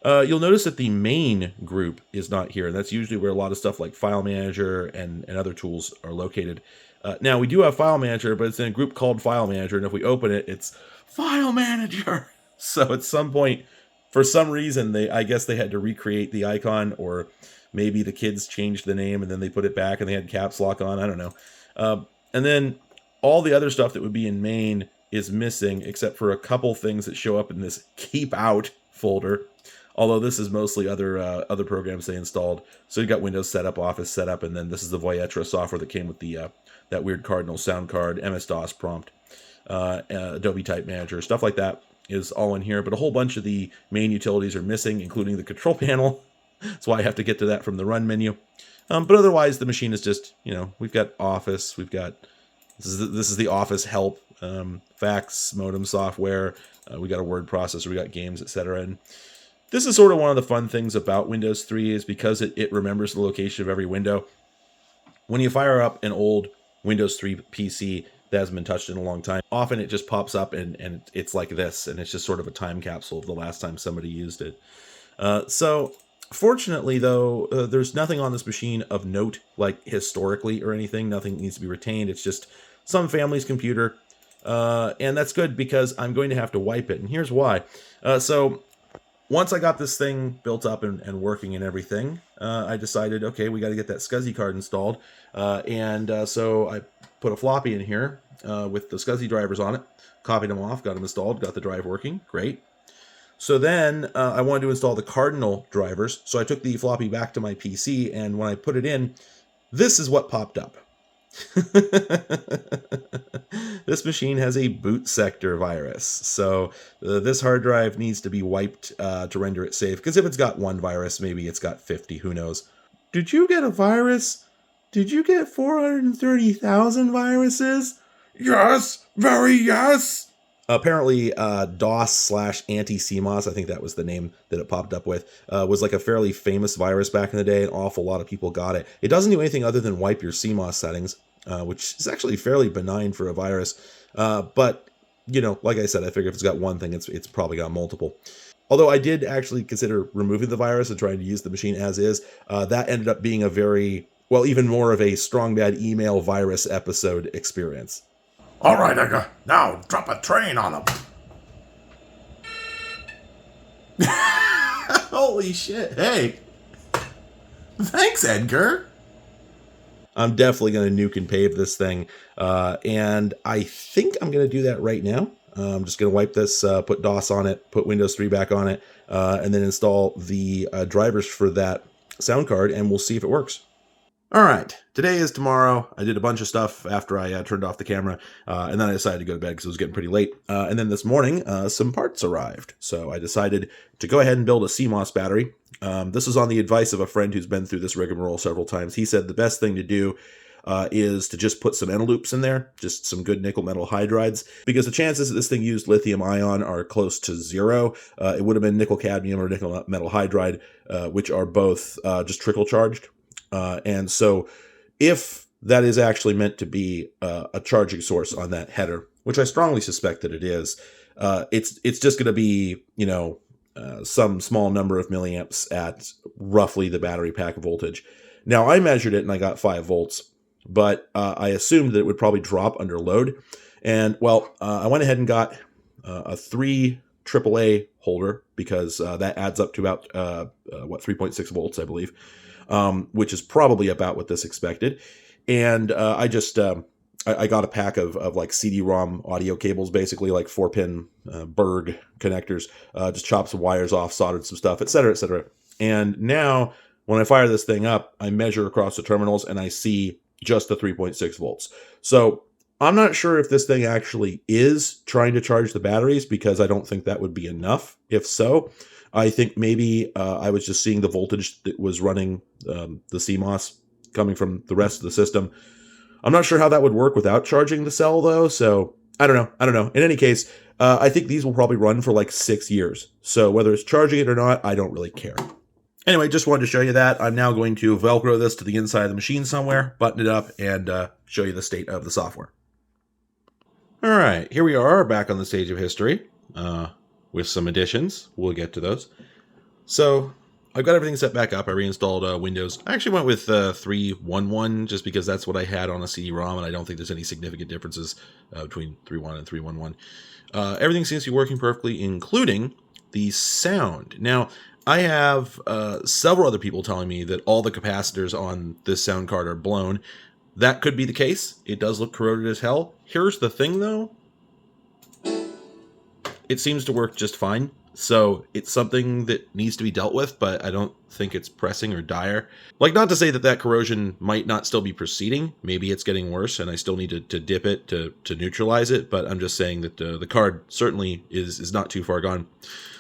you'll notice that the main group is not here. And that's usually where a lot of stuff like File Manager and other tools are located. Now, we do have File Manager, but it's in a group called File Manager. And if we open it, it's File Manager. So at some point, for some reason, I guess they had to recreate the icon, or maybe the kids changed the name and then they put it back and they had caps lock on. I don't know. And then all the other stuff that would be in main is missing, except for a couple things that show up in this Keep Out folder. Although this is mostly other programs they installed. So you got Windows Setup, Office Setup, and then this is the Voyetra software that came with the that weird Cardinal sound card, MS-DOS prompt, Adobe Type Manager, stuff like that is all in here. But a whole bunch of the main utilities are missing, including the control panel. That's why I have to get to that from the Run menu. But otherwise, the machine is just, you know, we've got Office, we've got this is the Office help, fax, modem software, we got a word processor, we got games, etc. And this is sort of one of the fun things about Windows 3 is because it remembers the location of every window. When you fire up an old Windows 3 PC that hasn't been touched in a long time, often it just pops up and it's like this, and it's just sort of a time capsule of the last time somebody used it. So fortunately, though, there's nothing on this machine of note, like historically or anything. Nothing needs to be retained. It's just some family's computer. And that's good because I'm going to have to wipe it. And here's why. So once I got this thing built up and working and everything, I decided, okay, we got to get that SCSI card installed. So I put a floppy in here with the SCSI drivers on it, copied them off, got them installed, got the drive working. Great. So then I wanted to install the Cardinal drivers. So I took the floppy back to my PC, and when I put it in, this is what popped up. This machine has a boot sector virus. So this hard drive needs to be wiped to render it safe. Because if it's got one virus, maybe it's got 50, who knows. Did you get a virus? Did you get 430,000 viruses? Yes, very yes. Apparently, DOS/anti-CMOS, I think that was the name that it popped up with, was like a fairly famous virus back in the day. An awful lot of people got it. It doesn't do anything other than wipe your CMOS settings, which is actually fairly benign for a virus. But, you know, like I said, I figure if it's got one thing, it's probably got multiple. Although I did actually consider removing the virus and trying to use the machine as is. That ended up being a very, well, even more of a strong bad email virus episode experience. All right, Edgar. Now drop a train on them. Holy shit. Hey, Thanks, Edgar. I'm definitely going to nuke and pave this thing. And I think I'm going to do that right now. I'm just going to wipe this, put DOS on it, put Windows 3 back on it, and then install the drivers for that sound card, and we'll see if it works. All right, today is tomorrow. I did a bunch of stuff after I turned off the camera, and then I decided to go to bed because it was getting pretty late. And then this morning, some parts arrived. So I decided to go ahead and build a CMOS battery. This is on the advice of a friend who's been through this rigmarole several times. He said the best thing to do is to just put some N loops in there, just some good nickel metal hydrides, because the chances that this thing used lithium ion are close to zero. It would have been nickel cadmium or nickel metal hydride, which are both just trickle charged. And so if that is actually meant to be a charging source on that header, which I strongly suspect that it is, it's just going to be, some small number of milliamps at roughly the battery pack voltage. Now, I measured it and I got 5 volts, but I assumed that it would probably drop under load. And, I went ahead and got a 3 AAA holder because that adds up to about, 3.6 volts, I believe. Which is probably about what this expected. And I just I got a pack of like CD-ROM audio cables, basically like 4-pin Berg connectors. Just chopped some wires off, soldered some stuff, etc., etc. And now when I fire this thing up, I measure across the terminals and I see just the 3.6 volts. So I'm not sure if this thing actually is trying to charge the batteries, because I don't think that would be enough. If so, I think maybe I was just seeing the voltage that was running the CMOS coming from the rest of the system. I'm not sure how that would work without charging the cell, though, so I don't know. In any case, I think these will probably run for like 6 years. So whether it's charging it or not, I don't really care. Anyway, just wanted to show you that. I'm now going to Velcro this to the inside of the machine somewhere, button it up, and show you the state of the software. All right, here we are back on the stage of history. With some additions. We'll get to those. So I've got everything set back up. I reinstalled Windows. I actually went with 3.11 just because that's what I had on a CD-ROM, and I don't think there's any significant differences between 3.1 and 3.11. Everything seems to be working perfectly, including the sound. Now, I have several other people telling me that all the capacitors on this sound card are blown. That could be the case. It does look corroded as hell. Here's the thing, though. It seems to work just fine. So it's something that needs to be dealt with, but I don't think it's pressing or dire. Like, not to say that that corrosion might not still be proceeding. Maybe it's getting worse and I still need to dip it to neutralize it, but I'm just saying that the card certainly is not too far gone.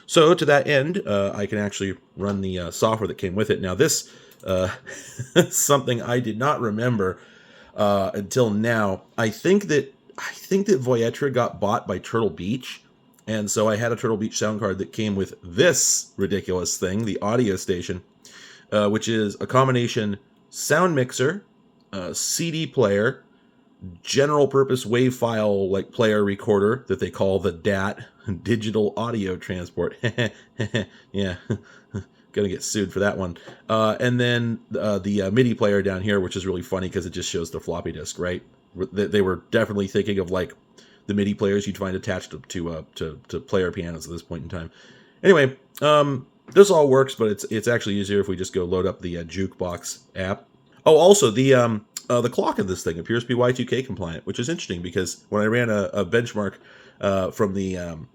So to that end, I can actually run the software that came with it. Now this, something I did not remember until now. I think that Voyetra got bought by Turtle Beach. And so I had a Turtle Beach sound card that came with this ridiculous thing, the audio station, which is a combination sound mixer, CD player, general purpose WAV file like player recorder that they call the DAT, digital audio transport. Yeah, gonna get sued for that one. And then the MIDI player down here, which is really funny because it just shows the floppy disk, right? They were definitely thinking of like the MIDI players you'd find attached to player pianos at this point in time. Anyway, this all works, but it's actually easier if we just go load up the Jukebox app. Oh, also the clock of this thing appears to be Y2K compliant, which is interesting because when I ran a benchmark from the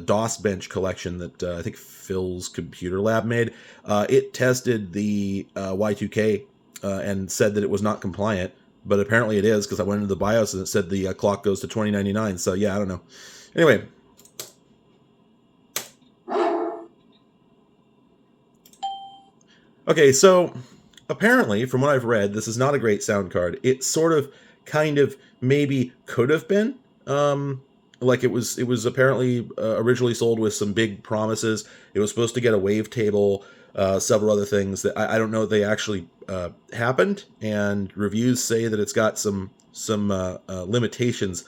DOS bench collection that I think Phil's Computer Lab made, it tested the Y2K and said that it was not compliant. But apparently it is, because I went into the BIOS and it said the clock goes to 2099. So yeah, I don't know. Anyway. Okay, so apparently, from what I've read, this is not a great sound card. It sort of, kind of, maybe could have been. Like it was apparently originally sold with some big promises. It was supposed to get a wavetable, several other things that I don't know if they actually happened, and reviews say that it's got some limitations,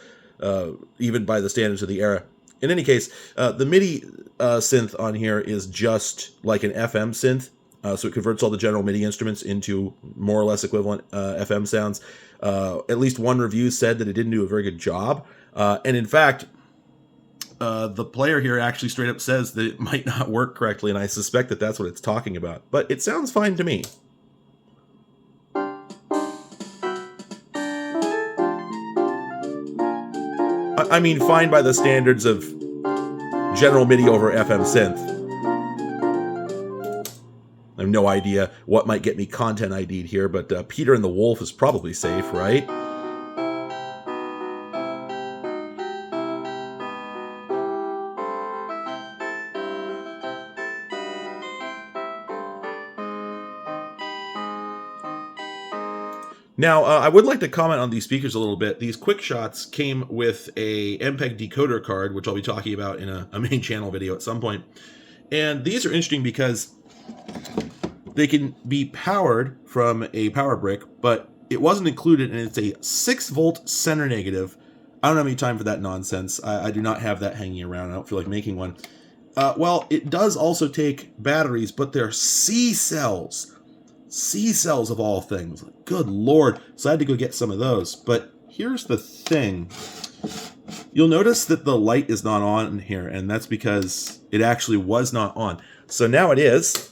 even by the standards of the era. In any case, the MIDI synth on here is just like an FM synth, So it converts all the general MIDI instruments into more or less equivalent FM sounds. At least one review said that it didn't do a very good job. And in fact, the player here actually straight up says that it might not work correctly, and I suspect that that's what it's talking about. But it sounds fine to me. I mean, fine by the standards of general MIDI over FM synth. I have no idea what might get me content ID'd here, but Peter and the Wolf is probably safe, right? Now, I would like to comment on these speakers a little bit. These quick shots came with a MPEG decoder card, which I'll be talking about in a main channel video at some point. And these are interesting because they can be powered from a power brick, but it wasn't included, and it's a 6-volt center negative. I don't have any time for that nonsense. I do not have that hanging around. I don't feel like making one. Well, it does also take batteries, but they're C cells. C cells of all things. Good Lord. So I had to go get some of those. But here's the thing. You'll notice that the light is not on in here, and that's because it actually was not on. So now it is.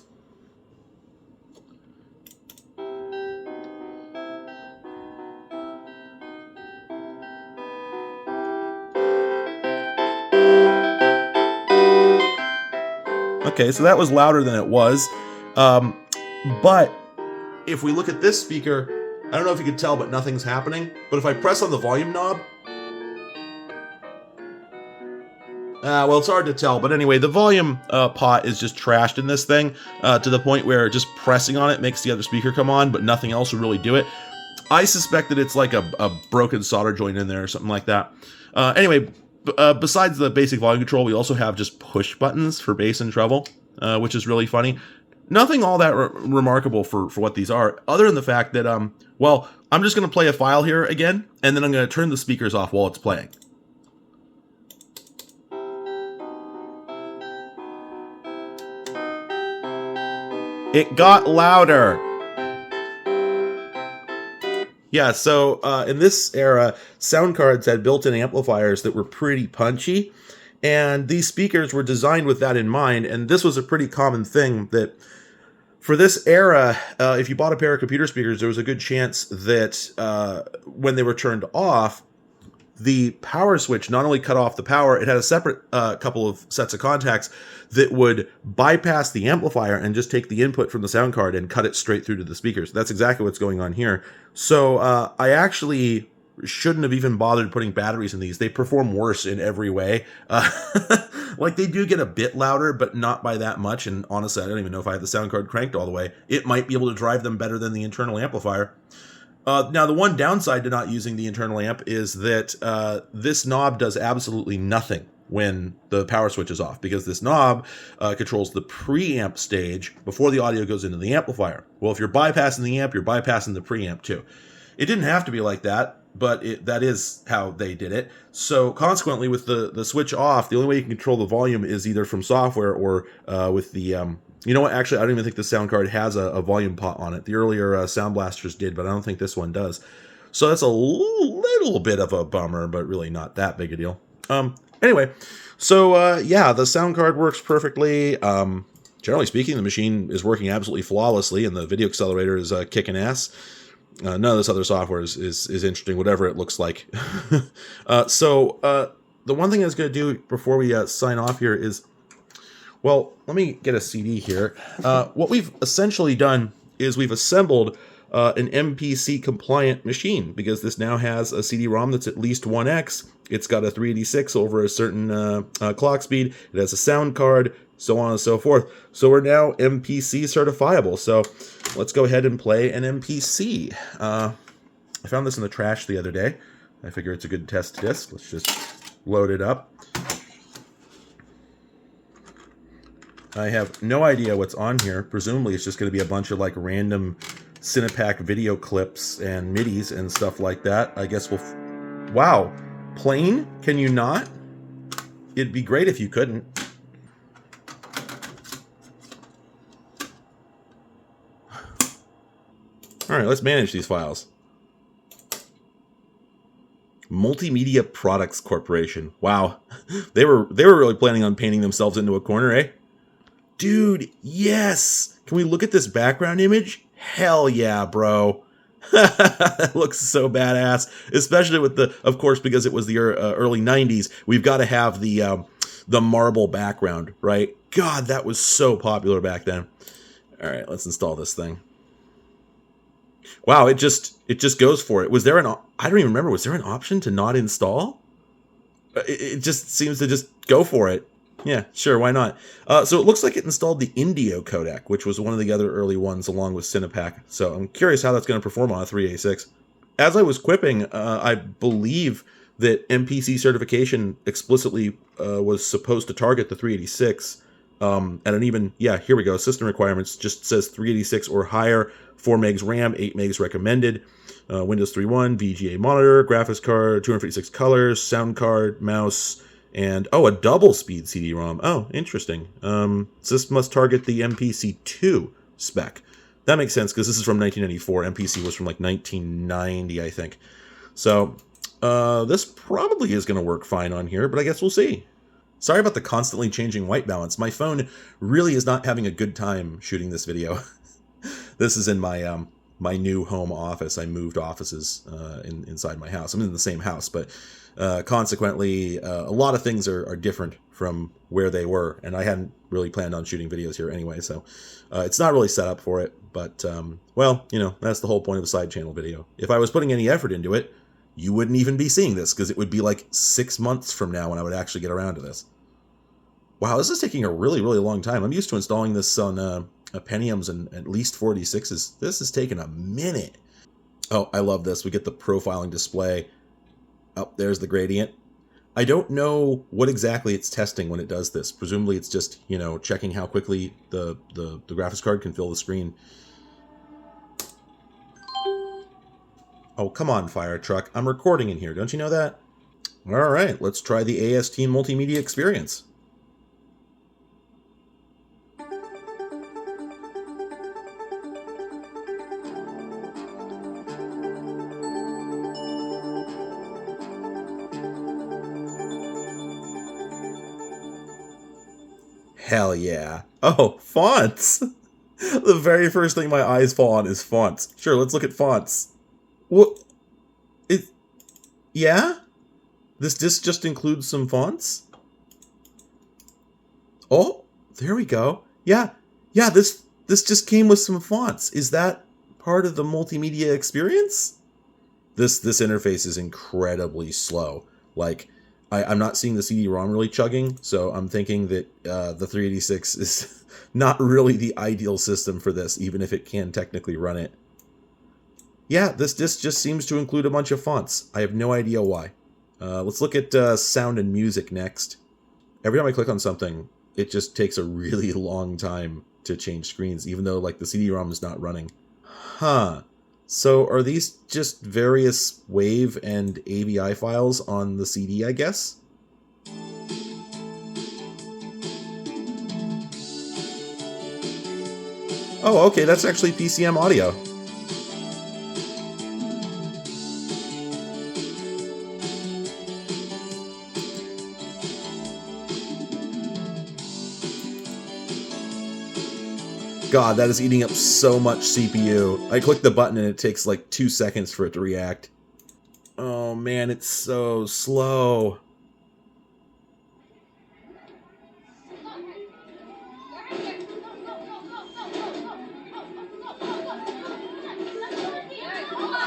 Okay, so that was louder than it was. But if we look at this speaker, I don't know if you can tell, but nothing's happening. But if I press on the volume knob, well, it's hard to tell. But anyway, the volume pot is just trashed in this thing to the point where just pressing on it makes the other speaker come on, but nothing else will really do it. I suspect that it's like a broken solder joint in there or something like that. Anyway, besides the basic volume control, we also have just push buttons for bass and treble, which is really funny. Nothing all that remarkable for what these are, other than the fact that, well, I'm just going to play a file here again, and then I'm going to turn the speakers off while it's playing. It got louder. Yeah, so in this era, sound cards had built-in amplifiers that were pretty punchy, and these speakers were designed with that in mind, and this was a pretty common thing that for this era, if you bought a pair of computer speakers, there was a good chance that when they were turned off, the power switch not only cut off the power, it had a separate couple of sets of contacts that would bypass the amplifier and just take the input from the sound card and cut it straight through to the speakers. That's exactly what's going on here. So I actually shouldn't have even bothered putting batteries in these. They perform worse in every way. Like, they do get a bit louder, but not by that much. And honestly, I don't even know if I have the sound card cranked all the way. It might be able to drive them better than the internal amplifier. Now, the one downside to not using the internal amp is that this knob does absolutely nothing when the power switch is off, because this knob controls the preamp stage before the audio goes into the amplifier. Well, if you're bypassing the amp, you're bypassing the preamp too. It didn't have to be like that, but that is how they did it. So consequently, with the switch off, the only way you can control the volume is either from software or with the... you know what? Actually, I don't even think the sound card has a volume pot on it. The earlier Sound Blasters did, but I don't think this one does. So that's a little bit of a bummer, but really not that big a deal. Anyway, so yeah, the sound card works perfectly. Generally speaking, the machine is working absolutely flawlessly, and the video accelerator is kicking ass. None of this other software is interesting, whatever it looks like. So the one thing I was going to do before we sign off here is, well, let me get a CD here. What we've essentially done is we've assembled an MPC compliant machine, because this now has a CD-ROM that's at least 1x. It's got a 386 over a certain clock speed. It has a sound card, so on and so forth. So we're now MPC certifiable. So let's go ahead and play an MPC. I found this in the trash the other day. I figure it's a good test disc. Let's just load it up. I have no idea what's on here. Presumably it's just going to be a bunch of like random Cinepack video clips and MIDIs and stuff like that. I guess we'll... Wow. Plain? Can you not? It'd be great if you couldn't. All right, let's manage these files. Multimedia Products Corporation. Wow, they were really planning on painting themselves into a corner, eh? Dude, yes. Can we look at this background image? Hell yeah, bro. That looks so badass, especially with the, of course, because it was the early 90s. We've got to have the marble background, right? God, that was so popular back then. All right, let's install this thing. Wow, it just goes for it. Was there an I don't even remember. Was there an option to not install? It just seems to just go for it. Yeah, sure, why not? So it looks like it installed the Indio codec, which was one of the other early ones along with Cinepack. So I'm curious how that's going to perform on a 386. As I was quipping, I believe that MPC certification explicitly was supposed to target the 386. And an even, yeah, here we go. System requirements just says 386 or higher, 4 megs RAM, 8 megs recommended. Windows 3.1, VGA monitor, graphics card, 256 colors, sound card, mouse, and, oh, a double speed CD-ROM. Oh, interesting. This must target the MPC2 spec. That makes sense because this is from 1994. MPC was from like 1990, I think. So this probably is going to work fine on here, but I guess we'll see. Sorry about the constantly changing white balance. My phone really is not having a good time shooting this video. This is in my my new home office. I moved offices inside my house. I'm in the same house, but consequently, a lot of things are different from where they were, and I hadn't really planned on shooting videos here anyway, so it's not really set up for it. But, well, you know, that's the whole point of a side channel video. If I was putting any effort into it, you wouldn't even be seeing this, because it would be like 6 months from now when I would actually get around to this. Wow, this is taking a really, really long time. I'm used to installing this on Pentiums and at least 46s. This is taking a minute. Oh, I love this. We get the profiling display. Oh, there's the gradient. I don't know what exactly it's testing when it does this. Presumably it's just, you know, checking how quickly the graphics card can fill the screen. Oh, come on, fire truck. I'm recording in here. Don't you know that? All right, let's try the AST Multimedia experience. Hell yeah. Oh, fonts! The very first thing my eyes fall on is fonts. Sure, let's look at fonts. What? Yeah? This disc just includes some fonts? Oh, there we go. Yeah, this just came with some fonts. Is that part of the multimedia experience? This interface is incredibly slow. Like, I'm not seeing the CD-ROM really chugging, so I'm thinking that the 386 is not really the ideal system for this, even if it can technically run it. Yeah, this disc just seems to include a bunch of fonts. I have no idea why. Let's look at sound and music next. Every time I click on something, it just takes a really long time to change screens, even though like the CD-ROM is not running. Huh. So are these just various WAV and AVI files on the CD, I guess? Oh, okay, that's actually PCM audio. God, that is eating up so much CPU. I click the button and it takes like 2 seconds for it to react. Oh man, it's so slow.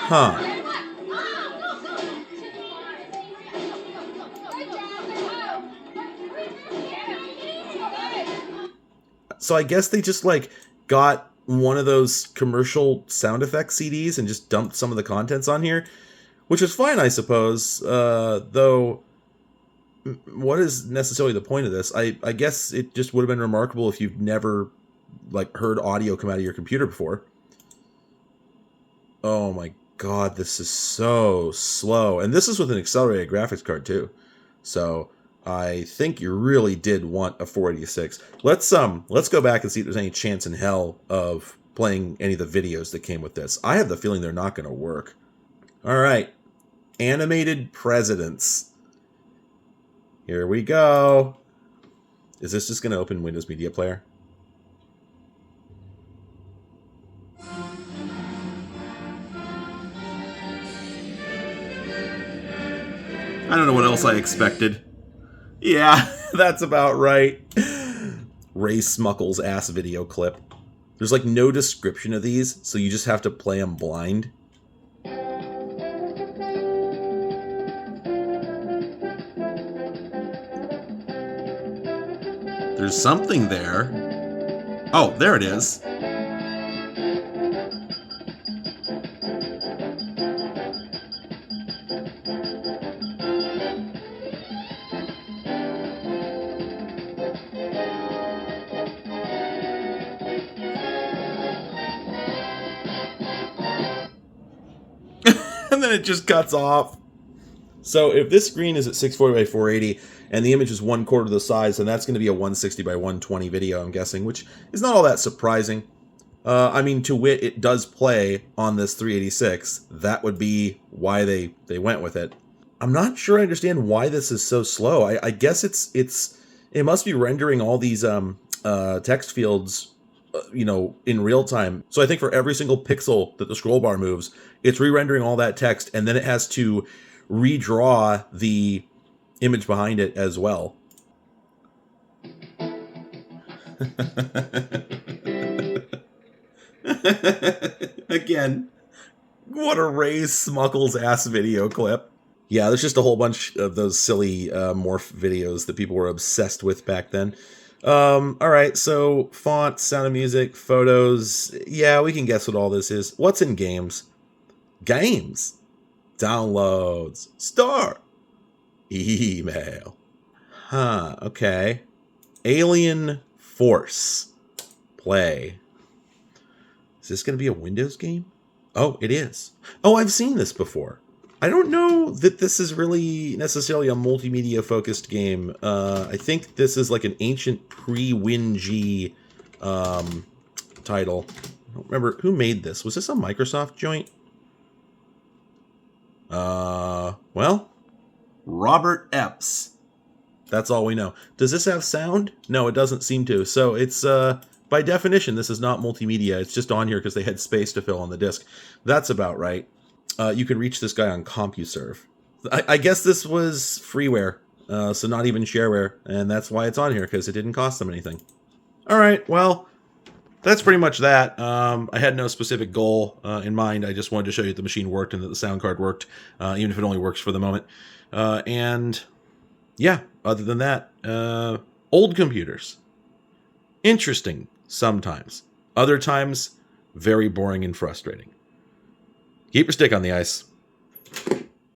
Huh. So I guess they just like got one of those commercial sound effects CDs and just dumped some of the contents on here, which is fine, I suppose. Though, what is necessarily the point of this? I guess it just would have been remarkable if you've never like heard audio come out of your computer before. Oh my God, this is so slow, and this is with an accelerated graphics card too. So I think you really did want a 486. Let's go back and see if there's any chance in hell of playing any of the videos that came with this. I have the feeling they're not going to work. All right. Animated presidents. Here we go. Is this just going to open Windows Media Player? I don't know what else I expected. Yeah, that's about right. Ray Smuckles' ass video clip. There's like no description of these, so you just have to play them blind. There's something there. Oh, there it is. And then it just cuts off. So if this screen is at 640 by 480 and the image is 1/4 the size, then that's going to be a 160 by 120 video, I'm guessing, which is not all that surprising. I mean, to wit, it does play on this 386. That would be why they went with it. I'm not sure I understand why this is so slow. I guess it must be rendering all these text fields, in real time. So I think for every single pixel that the scroll bar moves, it's re-rendering all that text, and then it has to redraw the image behind it as well. Again, what a Ray Smuckles ass video clip. Yeah, there's just a whole bunch of those silly morph videos that people were obsessed with back then. Alright, so font, Sound of Music, photos. Yeah, we can guess what all this is. What's in games? Games. Downloads. Start. Email. Huh, okay. Alien Force. Play. Is this going to be a Windows game? Oh, it is. Oh, I've seen this before. I don't know that this is really necessarily a multimedia-focused game. I think this is like an ancient pre-WinG title. I don't remember who made this. Was this a Microsoft joint? Well, Robert Epps. That's all we know. Does this have sound? No, it doesn't seem to. So it's, by definition, this is not multimedia. It's just on here because they had space to fill on the disk. That's about right. You can reach this guy on CompuServe. I guess this was freeware, so not even shareware, and that's why it's on here, because it didn't cost them anything. All right, well, that's pretty much that. I had no specific goal in mind. I just wanted to show you that the machine worked and that the sound card worked, even if it only works for the moment. And yeah, other than that, old computers. Interesting sometimes. Other times, very boring and frustrating. Keep your stick on the ice.